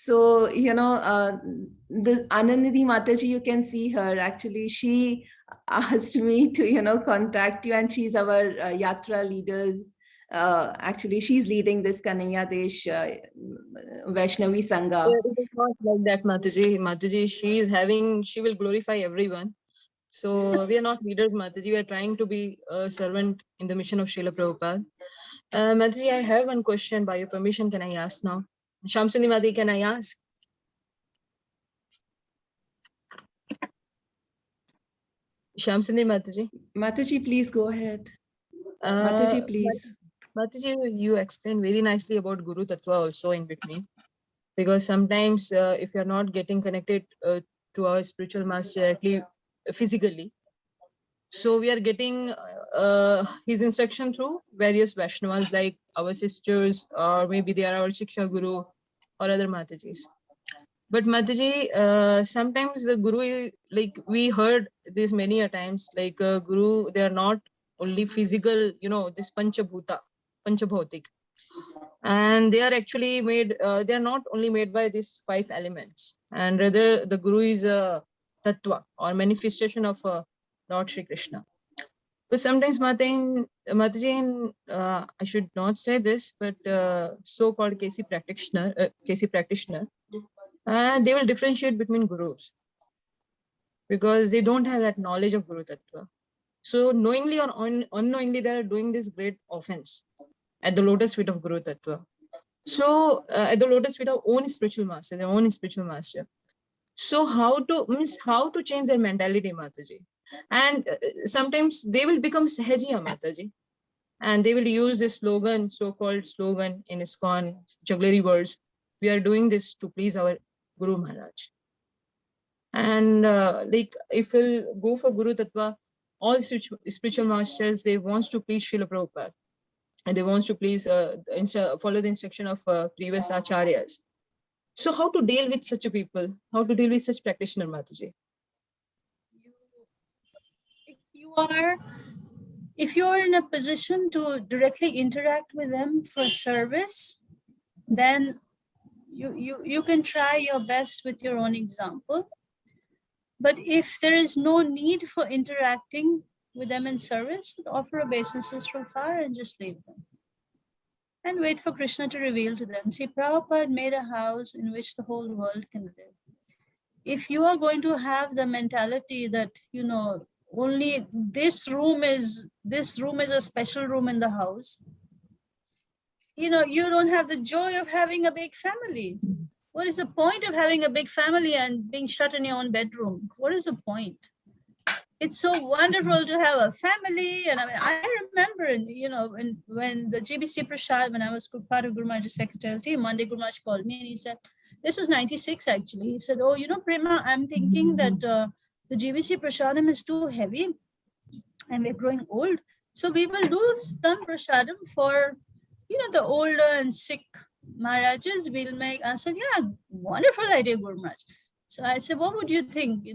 So, the Anandini Mataji, you can see her, actually, she asked me to, contact you, and she's our Yatra leaders. Actually, she's leading this Kanhaiya Desh Vaishnavi Sangha. It is not like that, Mataji. Mataji, she will glorify everyone. So we are not leaders, Mataji. We are trying to be a servant in the mission of Srila Prabhupada. Mataji, I have one question. By your permission, can I ask now? Shamsundi Madi, can I ask? Shamsundi Mataji. Mataji, please go ahead. Uh, Mataji, please. Mataji, you explained very nicely about Guru Tattva also in between. Because sometimes if you're not getting connected to our spiritual master directly physically, so we are getting his instruction through various Vaishnavas like our sisters, or maybe they are our Shiksha Guru or other Matajis. But Mataji, sometimes the Guru, like we heard this many a times, like Guru, they are not only physical, this Panchabhuta, Panchabhautik. And they are actually made, they are not only made by these 5 elements, and rather the Guru is a tattva or manifestation of Lord Shri Krishna. But sometimes Mataji, I should not say this, but so-called KC practitioner, they will differentiate between gurus because they don't have that knowledge of Guru Tattva. So knowingly or unknowingly, they are doing this great offense at the lotus feet of Guru Tattva. So at the lotus feet of their own spiritual master. So how to change their mentality, Mataji? And sometimes they will become Sahajiya, Mataji. And they will use this slogan, so-called slogan in Iskcon, jugglery words. We are doing this to please our Guru Maharaj. And like if we'll go for Guru Tattva, all spiritual masters, they want to please Srila Prabhupada. And they want to please follow the instruction of previous acharyas. So how to deal with such a people? How to deal with such practitioner, Mataji? If you are in a position to directly interact with them for service, then you can try your best with your own example. But if there is no need for interacting with them in service, offer obeisances from far and just leave them. And wait for Krishna to reveal to them. See, Prabhupada made a house in which the whole world can live. If you are going to have the mentality that, only this room is a special room in the house, you don't have the joy of having a big family. What is the point of having a big family and being shut in your own bedroom? What is the point? It's so wonderful to have a family. And I remember, when the GBC Prashad, when I was part of Guru Maharaj's secretarial team, one day Guru Maharaj called me and he said, this was 96 actually. He said, oh, Prema, I'm thinking that the GBC Prashadam is too heavy and we're growing old. So we will do some Prashadam for, the older and sick Maharajas. I said, yeah, wonderful idea, Guru Maharaj. So I said, what would you think?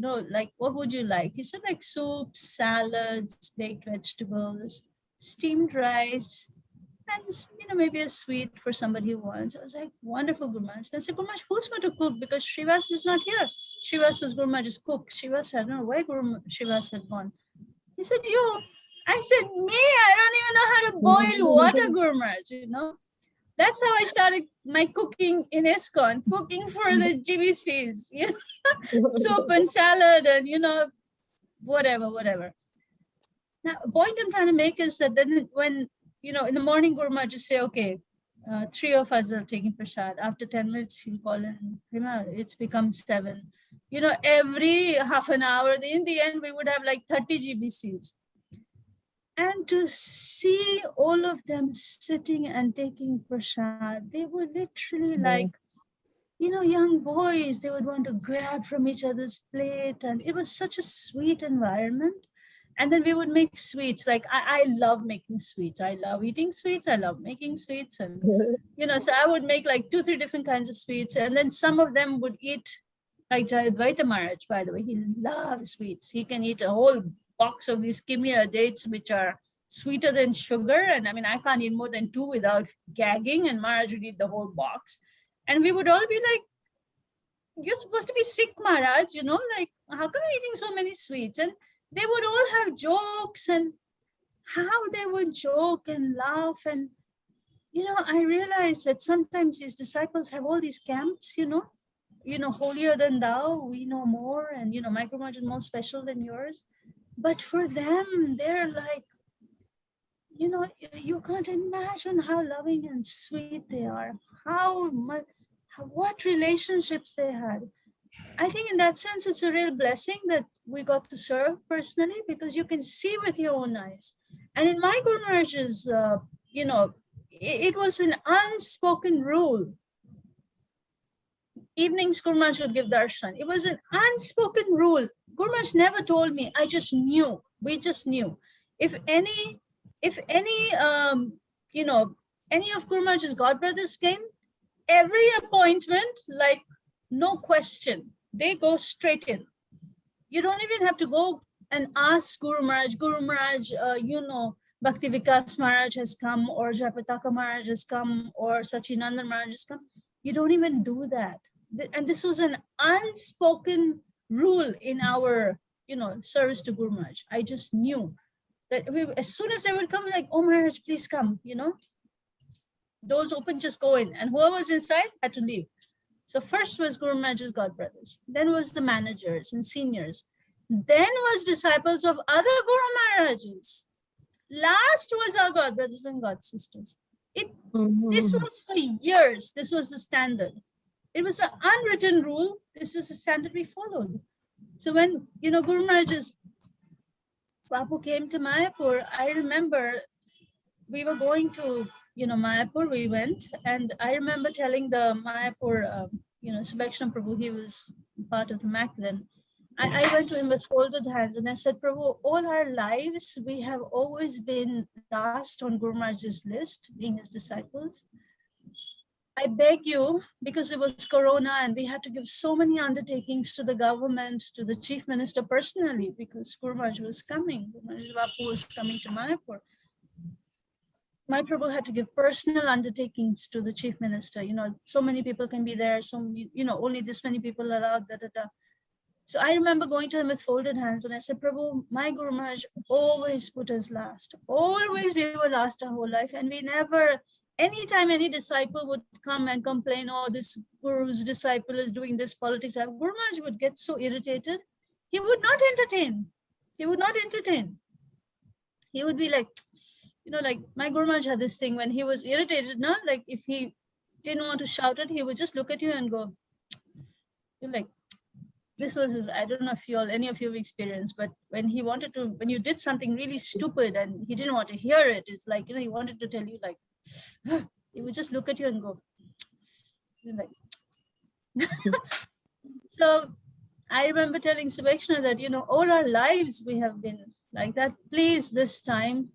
What would you like? He said, like soups, salads, baked vegetables, steamed rice, and, maybe a sweet for somebody who wants. I was like, wonderful, Guru Maharaj. I said, Guru Maharaj, who's going to cook? Because Srivas is not here. Srivas was Guru Maharaj's cook. Srivas, I don't know where Srivas had gone. He said, you. I said, me? I don't even know how to boil water, Guru Maharaj, That's how I started my cooking in Iskcon, cooking for the GBCs, soup and salad and, whatever. Now, the point I'm trying to make is that then when, in the morning, Guru Maharaj just say, okay, 3 of us are taking prasad. After 10 minutes, he'll call in, it's become 7. Every half an hour, in the end, we would have like 30 GBCs. And to see all of them sitting and taking prasad, they were literally like, young boys. They would want to grab from each other's plate. And it was such a sweet environment. And then we would make sweets. Like, I love making sweets. I love eating sweets. I love making sweets. And, so I would make like 2-3 different kinds of sweets. And then some of them would eat, like Jayadvaita Maharaj, by the way, he loves sweets. He can eat a whole box of these kimia dates, which are sweeter than sugar. And I can't eat more than 2 without gagging. And Maharaj would eat the whole box. And we would all be like, you're supposed to be sick, Maharaj, like, how come you're eating so many sweets? And they would all have jokes and how they would joke and laugh. And I realized that sometimes these disciples have all these camps, holier than thou, we know more, and my Guru is more special than yours. But for them, they're like, you can't imagine how loving and sweet they are, how much, what relationships they had. I think in that sense, it's a real blessing that we got to serve personally, because you can see with your own eyes. And in my Guru Maharaj's, it was an unspoken rule. Evenings, Guru Maharaj would give darshan. It was an unspoken rule. Guru Maharaj never told me. I just knew. We just knew. If any, any of Guru Maharaj's godbrothers came, every appointment, like no question, they go straight in. You don't even have to go and ask Guru Maharaj, Bhakti Vikas Maharaj has come, or Jayapataka Maharaj has come, or Sachinandan Maharaj has come. You don't even do that. And this was an unspoken rule in our, service to Guru Maharaj. I just knew that as soon as they would come, like, oh Maharaj, please come, doors open, just go in. And whoever was inside had to leave. So first was Guru Maharaj's godbrothers, then was the managers and seniors, then was disciples of other Guru Maharajas. Last was our godbrothers and godsisters. This was for years. This was the standard. It was an unwritten rule. This is the standard we followed. So when, Guru Maharaj's Bapu came to Mayapur, I remember we were going to, Mayapur, we went, and I remember telling the Mayapur, Subhaksham Prabhu, he was part of the MAC then. I went to him with folded hands and I said, Prabhu, all our lives, we have always been last on Guru Maharaj's list, being his disciples. I beg you, because it was Corona and we had to give so many undertakings to the government, to the chief minister personally, because Guru Maharaj was coming, Guru Maharaj Bapu was coming to Mayapur. My Prabhu had to give personal undertakings to the chief minister. So many people can be there, so, only this many people allowed, So I remember going to him with folded hands and I said, Prabhu, my Guru Maharaj always put us last. Always we were last our whole life. And we never, anytime any disciple would come and complain, oh, this Guru's disciple is doing this politics, Guru Maharaj would get so irritated. He would not entertain. He would not entertain. He would be like, like my Guru Maharaj had this thing when he was irritated, like if he didn't want to shout it, he would just look at you and go, like, this was his, I don't know if any of you have experienced, but when he wanted to, when you did something really stupid and he didn't want to hear it, it's like, he wanted to tell you like, he would just look at you and go, like. So I remember telling Subhakshana that, all our lives we have been like that. Please, this time,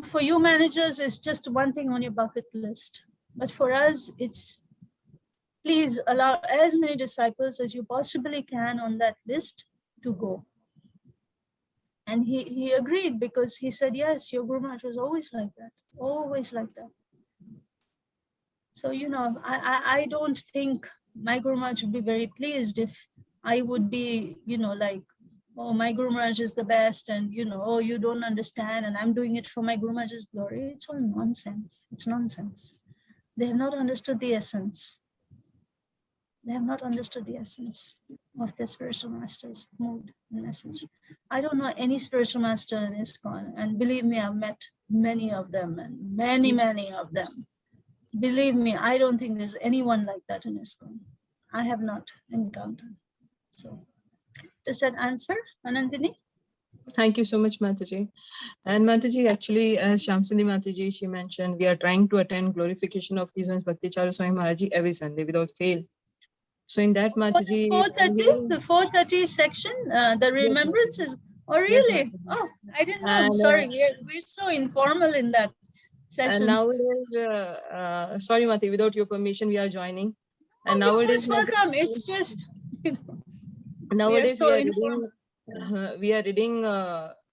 for you managers, it's just one thing on your bucket list. But for us, it's please allow as many disciples as you possibly can on that list to go. And he agreed, because he said, yes, your Guru Maharaj was always like that, always like that. So, I don't think my Guru Maharaj would be very pleased if I would be, like, oh, my Guru Maharaj is the best, and, oh, you don't understand, and I'm doing it for my Guru Maharaj's glory. It's all nonsense. It's nonsense. They have not understood the essence. They have not understood the essence of their spiritual master's mood and message. I don't know any spiritual master in Iskcon, and believe me, I've met many of them, and many of them. Believe me, I don't think there's anyone like that in Iskcon. I have not encountered. So, does that answer, Anandini? Thank you so much, Mataji. And Mataji, actually, as Shamsundari Mataji, she mentioned, we are trying to attend glorification of His Holiness Bhakti Charu Swami Maharaji every Sunday without fail. So in that, Mataji, 4:30, the 4:30 section, the remembrance is, oh really? Yes, I didn't know. I'm sorry, we're so informal in that session. And nowadays, sorry, Mati, without your permission, we are joining. And you're nowadays, most welcome. It's just, nowadays we are reading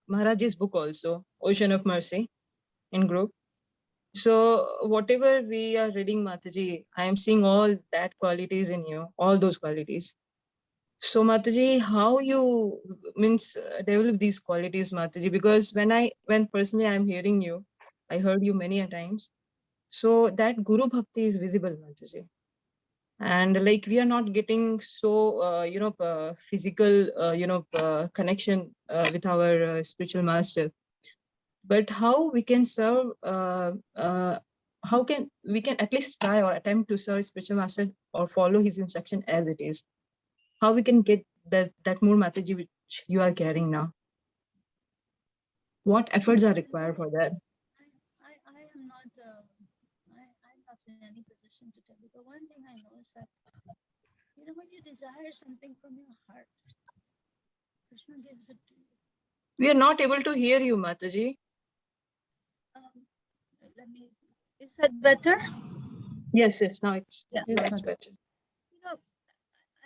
Maharaj's book also, Ocean of Mercy, in group. So whatever we are reading, Mataji, I am seeing all that qualities in you, all those qualities. So Mataji, how you develop these qualities, Mataji? Because when personally I'm hearing you, I heard you many a times. So that Guru Bhakti is visible, Mataji. And like we are not getting so, physical, connection with our spiritual master. But how we can serve, how can we can at least try or attempt to serve spiritual master or follow his instruction as it is? How we can get that more Mataji which you are carrying now? What efforts are required for that? I am not, I'm not in any position to tell you. But one thing I know is that, when you desire something from your heart, Krishna gives it to you. We are not able to hear you, Mataji. Is that better? Yes, now it's, Yeah. Yes, it's Mataji. better.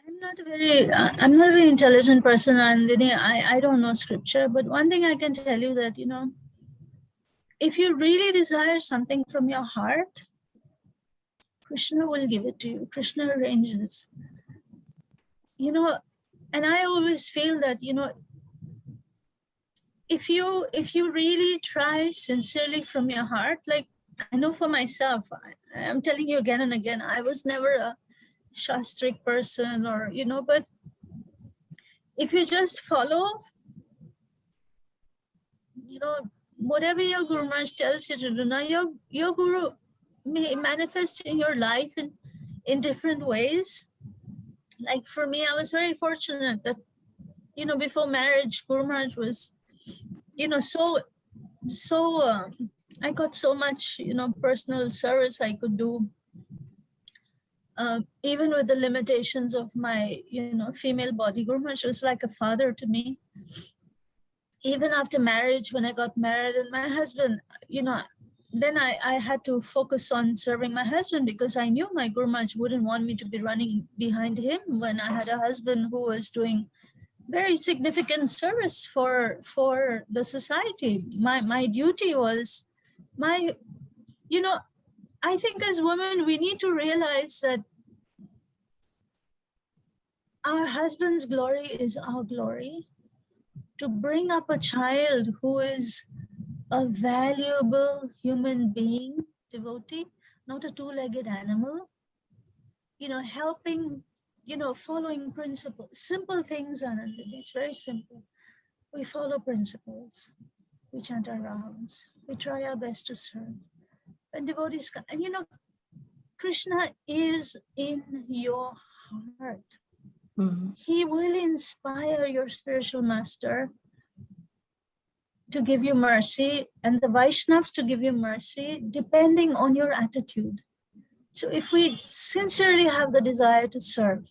I'm not a very intelligent person, and I don't know scripture, but one thing I can tell you that, if you really desire something from your heart, Krishna will give it to you. Krishna arranges. And I always feel that, if you really try sincerely from your heart, like I know for myself, I'm telling you again and again, I was never a shastric person or, but if you just follow, whatever your Guru Maharaj tells you to do, now your Guru may manifest in your life in different ways. Like for me, I was very fortunate that, before marriage, Guru Maharaj was, so I got so much, personal service I could do. Even with the limitations of my, female body, Guru Maharaj was like a father to me. Even after marriage, when I got married and my husband, then I had to focus on serving my husband because I knew my Guru Maharaj wouldn't want me to be running behind him when I had a husband who was doing very significant service for the society. My duty was I think as women, we need to realize that our husband's glory is our glory. To bring up a child who is a valuable human being, devotee, not a two-legged animal, helping, following principles, simple things, and it's very simple. We follow principles, we chant our rounds, we try our best to serve. And devotees, and Krishna is in your heart. Mm-hmm. He will inspire your spiritual master to give you mercy and the Vaishnavas to give you mercy depending on your attitude. So if we sincerely have the desire to serve,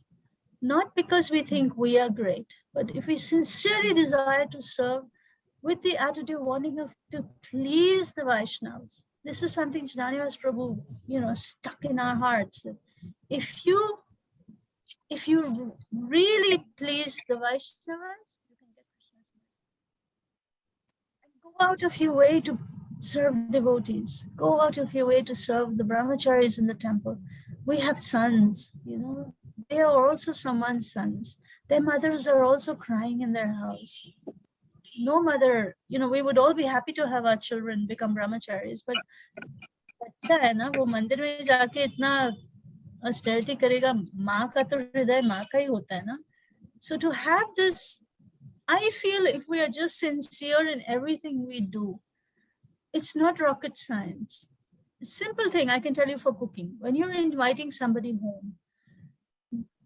not because we think we are great, but if we sincerely desire to serve with the attitude wanting to please the Vaishnavas, this is something Jnanivas Prabhu, stuck in our hearts. If you really please the Vaishnavas, you can get Krishna's mercy. And go out of your way to serve devotees. Go out of your way to serve the brahmacharis in the temple. We have sons, they are also someone's sons. Their mothers are also crying in their house. No mother, we would all be happy to have our children become brahmacharis, but बच्चा है ना वो मंदिर में जाके इतना austerity करेगा, माँ का तो हृदय माँ का ही होता है ना. So to have this, I feel if we are just sincere in everything we do, it's not rocket science. A simple thing I can tell you for cooking. When you're inviting somebody home,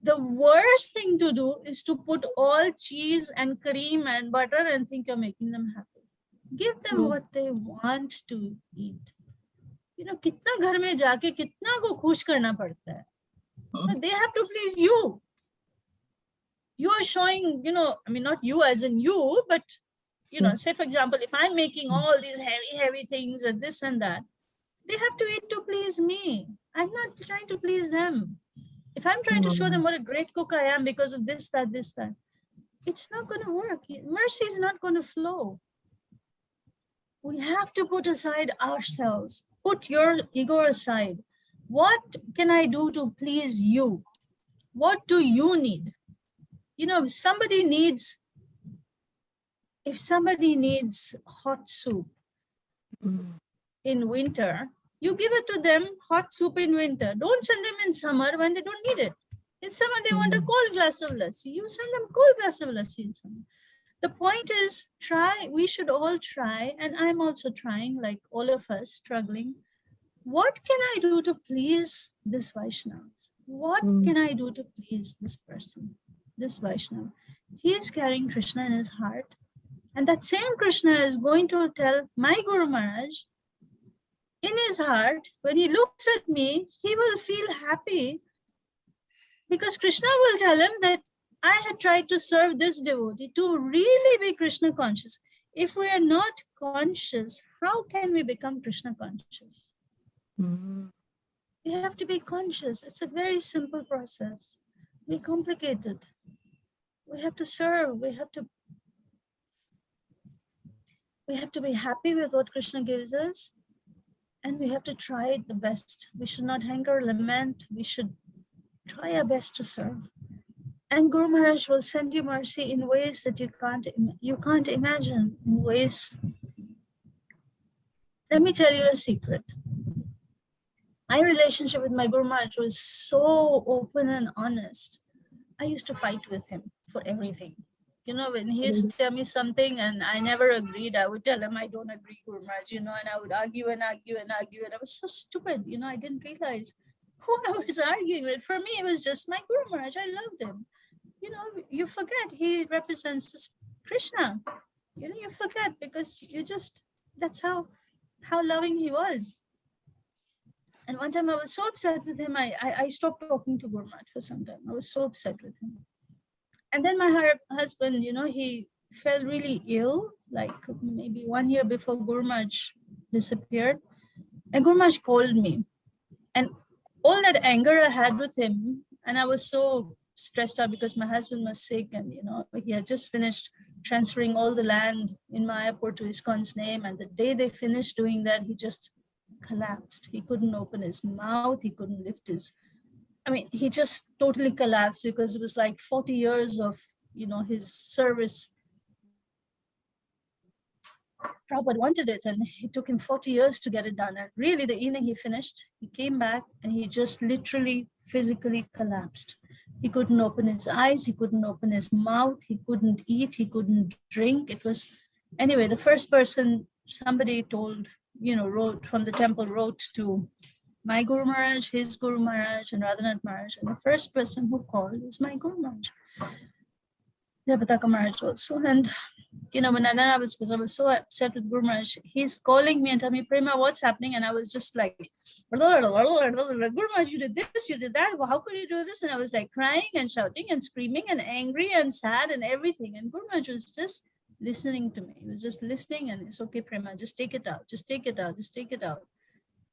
the worst thing to do is to put all cheese and cream and butter and think you're making them happy. Give them what they want to eat. कितना घर में जाके कितना को खुश करना पड़ता है. But they have to please you. You are showing, I mean, not you as in you, but, say, for example, if I'm making all these heavy things and this and that, they have to eat to please me. I'm not trying to please them. If I'm trying to show them what a great cook I am because of this, that, it's not going to work. Mercy is not going to flow. We have to put aside ourselves. Put your ego aside. What can I do to please you? What do you need? If somebody needs hot soup in winter, You give it to them, hot soup in winter. Don't send them in summer when they don't need it. In summer, they want a cold glass of lassi. You send them cold glass of lassi in summer. The point is, we should all try, and I'm also trying, like all of us struggling. What can I do to please this Vaishnava? What can I do to please this person, this Vaishnava? He is carrying Krishna in his heart. And that same Krishna is going to tell my Guru Maharaj, in his heart, when he looks at me, he will feel happy because Krishna will tell him that I had tried to serve this devotee to really be Krishna conscious. If we are not conscious, how can we become Krishna conscious? We have to be conscious. It's a very simple process. We complicate it. We have to serve. We have to be happy with what Krishna gives us, and we have to try it the best. We should not hanker, lament. We should try our best to serve. And Guru Maharaj will send you mercy in ways that you can't imagine, in ways. Let me tell you a secret. My relationship with my Guru Maharaj was so open and honest. I used to fight with him for everything. You know, when he used to tell me something and I never agreed, I would tell him I don't agree, Guru Maharaj, and I would argue and argue and argue. And I was so stupid, I didn't realize who I was arguing with. For me, it was just my Guru Maharaj. I loved him. You forget he represents Krishna. You forget because that's how loving he was. And one time I was so upset with him, I stopped talking to Guru Maharaj for some time. I was so upset with him. And then my husband, he fell really ill, like maybe 1 year before Guru Maharaj disappeared. And Guru Maharaj called me. And all that anger I had with him, and I was so stressed out because my husband was sick and, he had just finished transferring all the land in Mayapur to Iskcon's name. And the day they finished doing that, he just collapsed. He couldn't open his mouth. He couldn't lift he just totally collapsed because it was like 40 years of, his service. Prabhupada wanted it and it took him 40 years to get it done. And really the evening he finished, he came back and he just literally physically collapsed. He couldn't open his eyes. He couldn't open his mouth. He couldn't eat. He couldn't drink. It was, anyway, the first person somebody told, wrote from the temple, wrote to my Guru Maharaj, his Guru Maharaj, and Radhanath Maharaj. And the first person who called was my Guru Maharaj. Jayapataka Maharaj also. And, when I was so upset with Guru Maharaj, he's calling me and telling me, Prema, what's happening? And I was just like, Guru Maharaj, you did this, you did that. Well, how could you do this? And I was like crying and shouting and screaming and angry and sad and everything. And Guru Maharaj was just listening to me. He was just listening and it's okay, Prema, just take it out. Just take it out. Just take it out.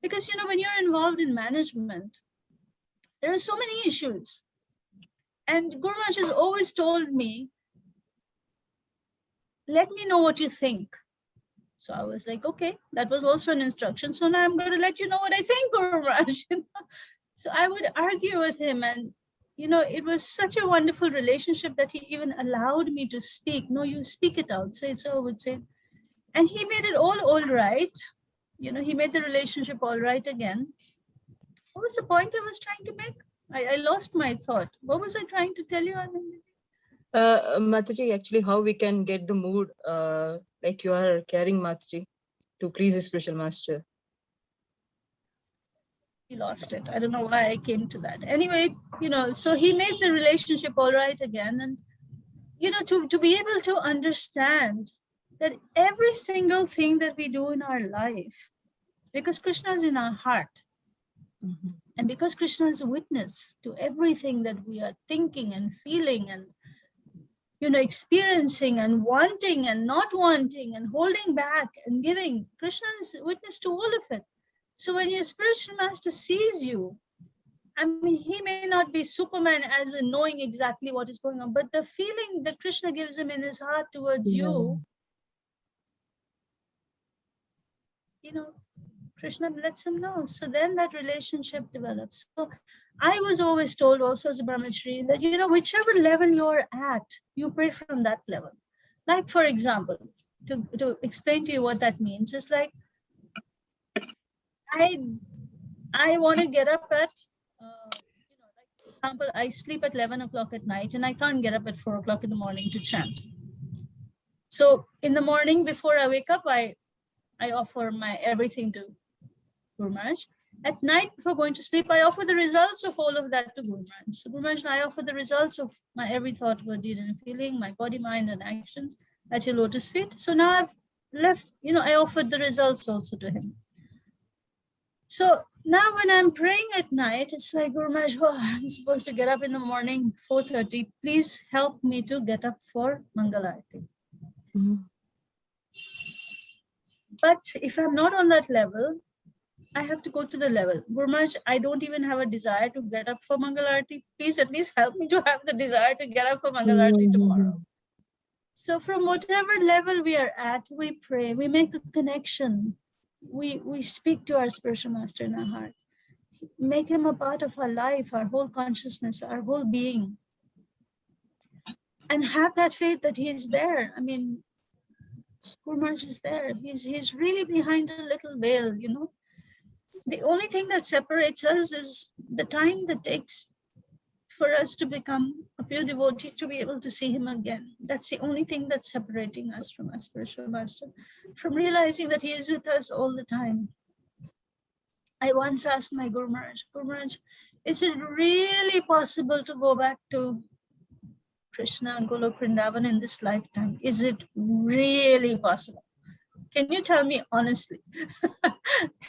Because, when you're involved in management, there are so many issues. And Guru Maharaj has always told me, let me know what you think. So I was like, okay, that was also an instruction. So now I'm going to let you know what I think, Guru Maharaj. So I would argue with him and, it was such a wonderful relationship that he even allowed me to speak. No, you speak it out. Say so, I would say. And he made it all right. He made the relationship all right again. What was the point I was trying to make? I lost my thought. What was I trying to tell you, Anand? Mataji, actually, how we can get the mood like you are carrying, Mataji, to please the spiritual master? He lost it. I don't know why I came to that. Anyway, so he made the relationship all right again. And, to be able to understand that every single thing that we do in our life, because Krishna is in our heart, and because Krishna is a witness to everything that we are thinking and feeling and, experiencing and wanting and not wanting and holding back and giving, Krishna is a witness to all of it. So when your spiritual master sees you, he may not be Superman as in knowing exactly what is going on, but the feeling that Krishna gives him in his heart towards you, Krishna lets him know. So then that relationship develops. So I was always told also as a brahmachari that, whichever level you're at, you pray from that level. Like, for example, to explain to you what that means, is like, I want to get up at, like for example, I sleep at 11 o'clock at night and I can't get up at 4 o'clock in the morning to chant. So in the morning before I wake up, I offer my everything to Guru Maharaj. At night before going to sleep, I offer the results of all of that to Guru Maharaj. So Guru Maharaj, I offer the results of my every thought, word, deed, and feeling, my body, mind, and actions at your lotus feet. So now I've left, I offered the results also to him. So now when I'm praying at night, it's like, Guru Maharaj, I'm supposed to get up in the morning, 4:30. Please help me to get up for Mangalarti. But if I'm not on that level, I have to go to the level. Guru Maharaj, I don't even have a desire to get up for Mangalarti. Please at least help me to have the desire to get up for Mangalarti tomorrow. So from whatever level we are at, we pray, we make a connection. We speak to our spiritual master in our heart. Make him a part of our life, our whole consciousness, our whole being. And have that faith that he is there. I mean, Guru Maharaj is there. He's really behind a little veil, The only thing that separates us is the time that takes for us to become a pure devotee, to be able to see him again. That's the only thing that's separating us from our spiritual master, from realizing that he is with us all the time. I once asked my Guru Maharaj, is it really possible to go back to Krishna and Golok Vrindavan in this lifetime? Is it really possible? Can you tell me honestly?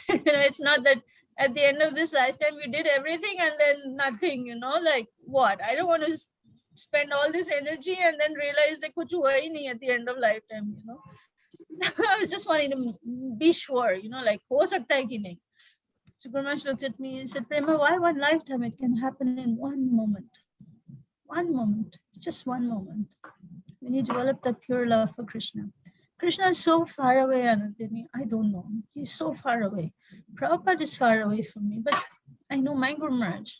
It's not that at the end of this lifetime you did everything and then nothing, like what? I don't want to spend all this energy and then realize that kuch hua hi nahi at the end of lifetime, I was just wanting to be sure, like ho sakta hai ki nahi. So Guru Maharaj looked at me and said, Prema, why one lifetime? It can happen in one moment. One moment, just one moment. When you develop that pure love for Krishna. Krishna is so far away, Anandini. I don't know. He's so far away. Prabhupada is far away from me, but I know my Guru Maharaj.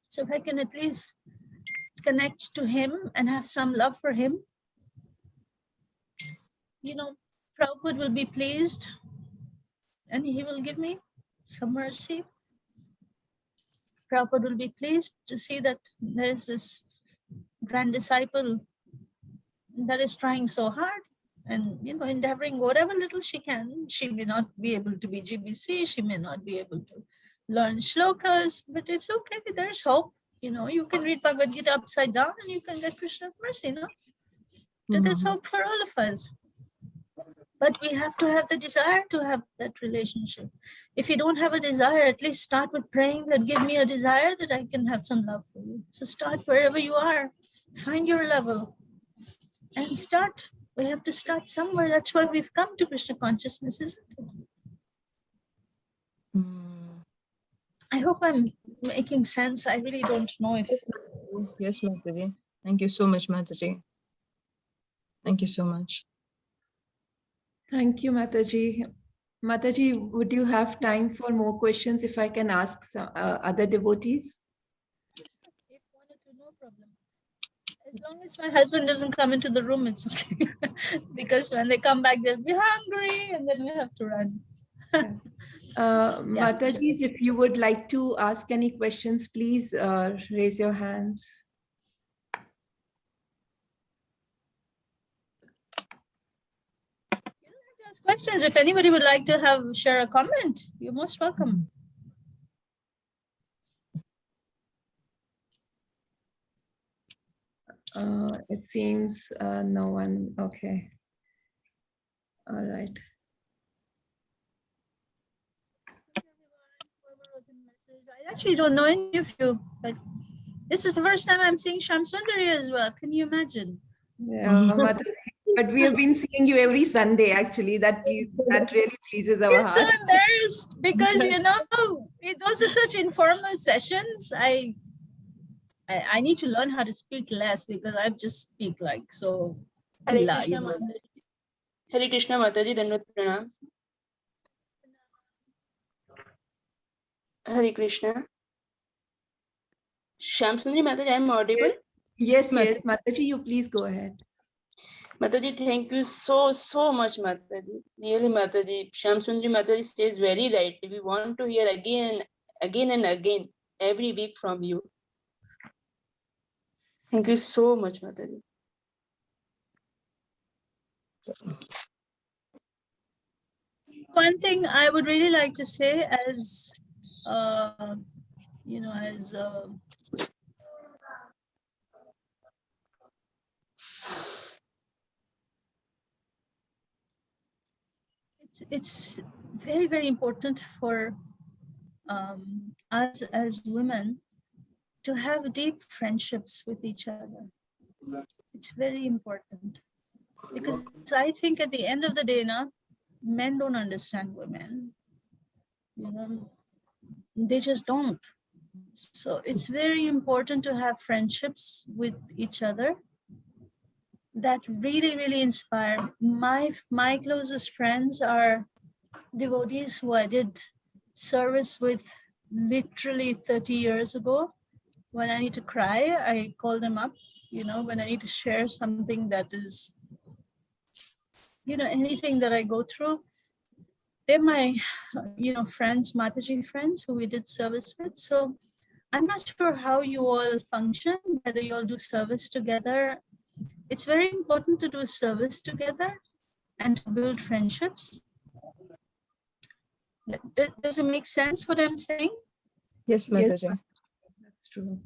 So if I can at least connect to him and have some love for him, Prabhupada will be pleased and he will give me some mercy. Prabhupada will be pleased to see that there is this grand disciple that is trying so hard and, endeavoring whatever little she can. She may not be able to be GBC, she may not be able to learn shlokas, but it's okay, there's hope. You can read Bhagavad Gita upside down and you can get Krishna's mercy, So there's hope for all of us. But we have to have the desire to have that relationship. If you don't have a desire, at least start with praying that give me a desire that I can have some love for you. So start wherever you are, find your level and start. We have to start somewhere. That's why we've come to Krishna consciousness, isn't it? I hope I'm making sense. I really don't know if... Yes, Mataji. Thank you so much, Mataji. Thank you so much. Thank you, Mataji. Mataji, would you have time for more questions if I can ask some, other devotees? If wanted to, no problem. As long as my husband doesn't come into the room, it's okay. Because when they come back, they'll be hungry and then we have to run. Matajis, if you would like to ask any questions, please raise your hands. Questions. If anybody would like to share a comment, you're most welcome. It seems no one. Okay. All right. I actually don't know any of you, but this is the first time I'm seeing Sham Sundari as well. Can you imagine? Yeah, but we have been seeing you every Sunday. Actually, that really pleases our heart. I'm so embarrassed because those are such informal sessions. I need to learn how to speak less because I just speak like so. Hare Krishna Mataji. Hare Krishna Mataji, Dandavat Pranam. Hare Krishna. Sham Sundari Mataji, I am audible? Yes, Mataji, you please go ahead. Mataji, thank you so much, Mataji. Really, Mataji. Shamsundri Mataji says very right. We want to hear again and again every week from you. Thank you so much, Mataji. One thing I would really like to say as, you know, as it's very, very important for us as women to have deep friendships with each other. It's very important because I think at the end of the day, now men don't understand women. You know, they just don't. So it's very important to have friendships with each other that really, really inspire. My closest friends are devotees who I did service with literally 30 years ago. When I need to cry, I call them up. You know, when I need to share something that is, you know, anything that I go through, they're my, you know, friends, Mataji friends who we did service with. So I'm not sure how you all function, whether you all do service together. It's very important to do service together and to build friendships. Does it make sense what I'm saying? Yes, Yes, Mataji. that's true.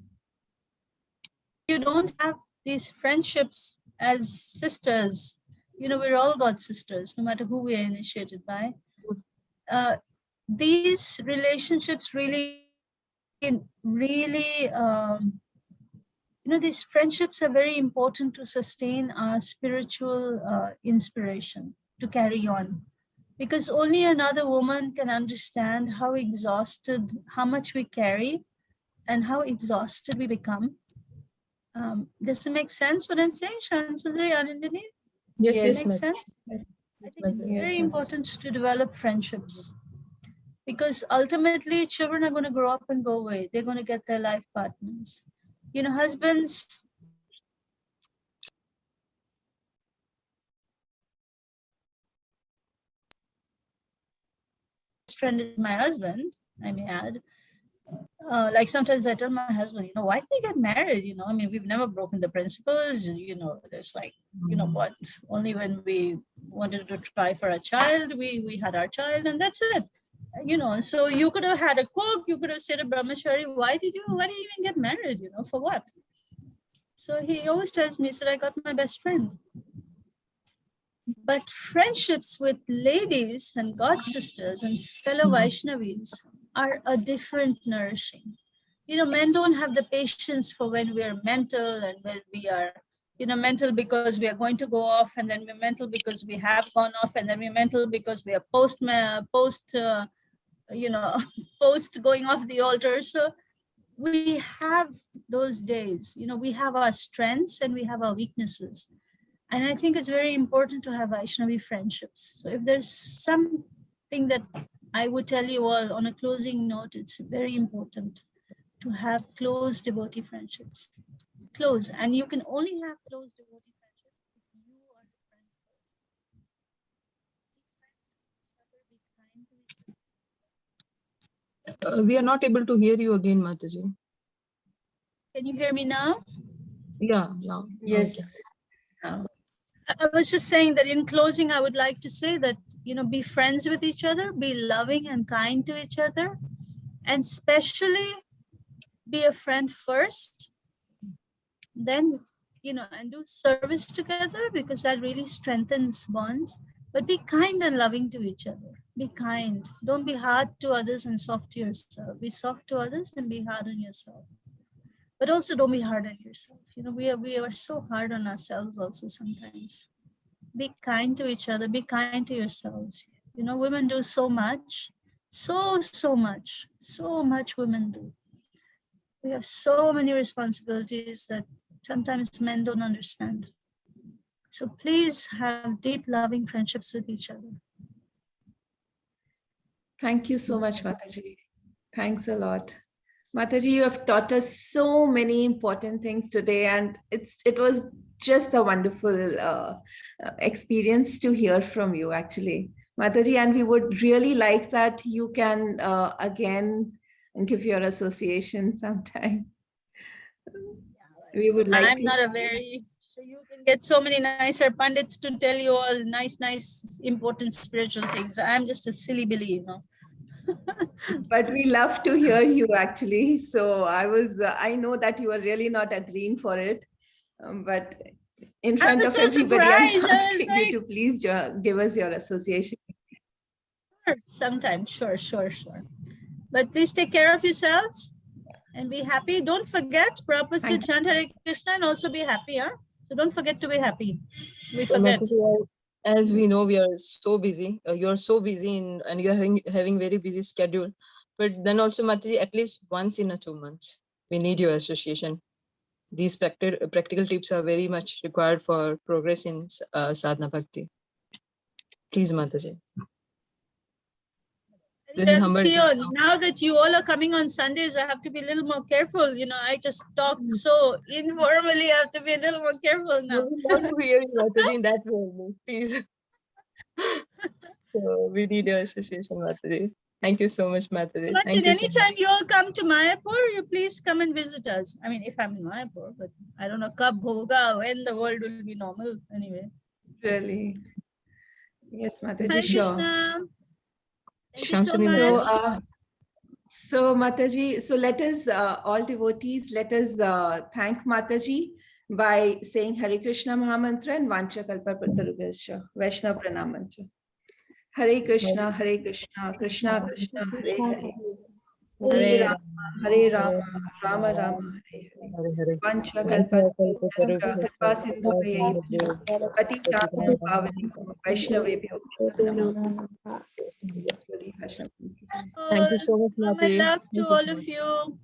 You don't have these friendships as sisters. You know, we're all God's sisters, no matter who we are initiated by. These relationships really, you know, these friendships are very important to sustain our spiritual inspiration to carry on. Because only another woman can understand how exhausted, how much we carry and how exhausted we become. Does it make sense what I'm saying, Shansundari, Anandini? Yes, Does it yes, make Mataji. sense? I Yes, think it's Mataji. very important to develop friendships because ultimately children are going to grow up and go away. They're going to get their life partners. You know, husbands, best friend is my husband, I may add. Like sometimes I tell my husband, you know, why did we get married? You know, I mean, we've never broken the principles. You know, there's like, you know what, only when we wanted to try for a child, we had our child and that's it. You know, so you could have had a cook, you could have said a brahmachari, why did you even get married? You know, for what? So he always tells me, he said, I got my best friend. But friendships with ladies and god sisters and fellow Vaishnavis are a different nourishing. You know, men don't have the patience for when we are mental and when we are, you know, mental because we are going to go off, and then we're mental because we have gone off, and then we're mental because we are post going off the altar. So we have those days, you know, we have our strengths and we have our weaknesses. And I think it's very important to have Vaishnavi friendships. So if there's something that I would tell you all on a closing note, it's very important to have close devotee friendships. Close. And you can only have close devotee friendships if you are the friend first. We are not able to hear you again, Mataji. Can you hear me now? Yeah, now. Yes. I was just saying that in closing, I would like to say that, you know, be friends with each other, be loving and kind to each other, and especially be a friend first, then, you know, and do service together because that really strengthens bonds. But be kind and loving to each other. Be kind. Don't be hard to others and soft to yourself. Be soft to others and be hard on yourself. But also don't be hard on yourself. You know, we are so hard on ourselves also sometimes. Be kind to each other. Be kind to yourselves. You know, women do so much, so much women do. We have so many responsibilities that sometimes men don't understand. So please have deep, loving friendships with each other. Thank you so much, Mataji. Thanks a lot. Mataji, you have taught us so many important things today, and it was just a wonderful experience to hear from you, actually, Mataji. And we would really like that you can again give your association sometime. We would like I'm to. not a very, so you can get so many nicer pundits to tell you all nice, important spiritual things. I'm just a silly billy, you know. But we love to hear you, actually. So I know that you are really not agreeing for it, but in I front was of so everybody, I'm surprised. I was asking you like, to please give us your association. sometime, sure. But please take care of yourselves and be happy. Don't forget, Prabhupada said chant Hare Krishna and also be happy, huh? So don't forget to be happy. We So, forget. Mataji, as we know, we are so busy. You're so busy and you're having very busy schedule. But then also, Mataji, at least once in a 2 months, we need your association. These practical tips are very much required for progress in sadhana bhakti. Please, Mataji. This is Then humble. see, now that you all are coming on Sundays, I have to be a little more careful. You know, I just talk so informally. I have to be a little more careful now. We want to hear you, Mataji, in that way, please. So we need your association, Mataji. Thank you so much, Mataji. And Thank you so anytime much. you all come to Mayapur, you please come and visit us. I mean, if I'm in Mayapur, but I don't know kab hoga, when the world will be normal anyway. Really. Yes, Mataji, Hare sure. Krishna. Thank you Sham so Sunny much. So Mataji, so let us, all devotees, let us thank Mataji by saying Hare Krishna Mahamantra and Vancha Kalpa Pratarubhasya, Vaishnava Pranam Mantra. Hare Krishna, Krishna Krishna, Hare Hare. Hare Rama, Rama Rama, Hare Hare. Vancha Kalpa Kripa Sindhu Patitanam Pavanam Vaishnavebhyo Namah. Thank you so much, My Mataji. love to all of you.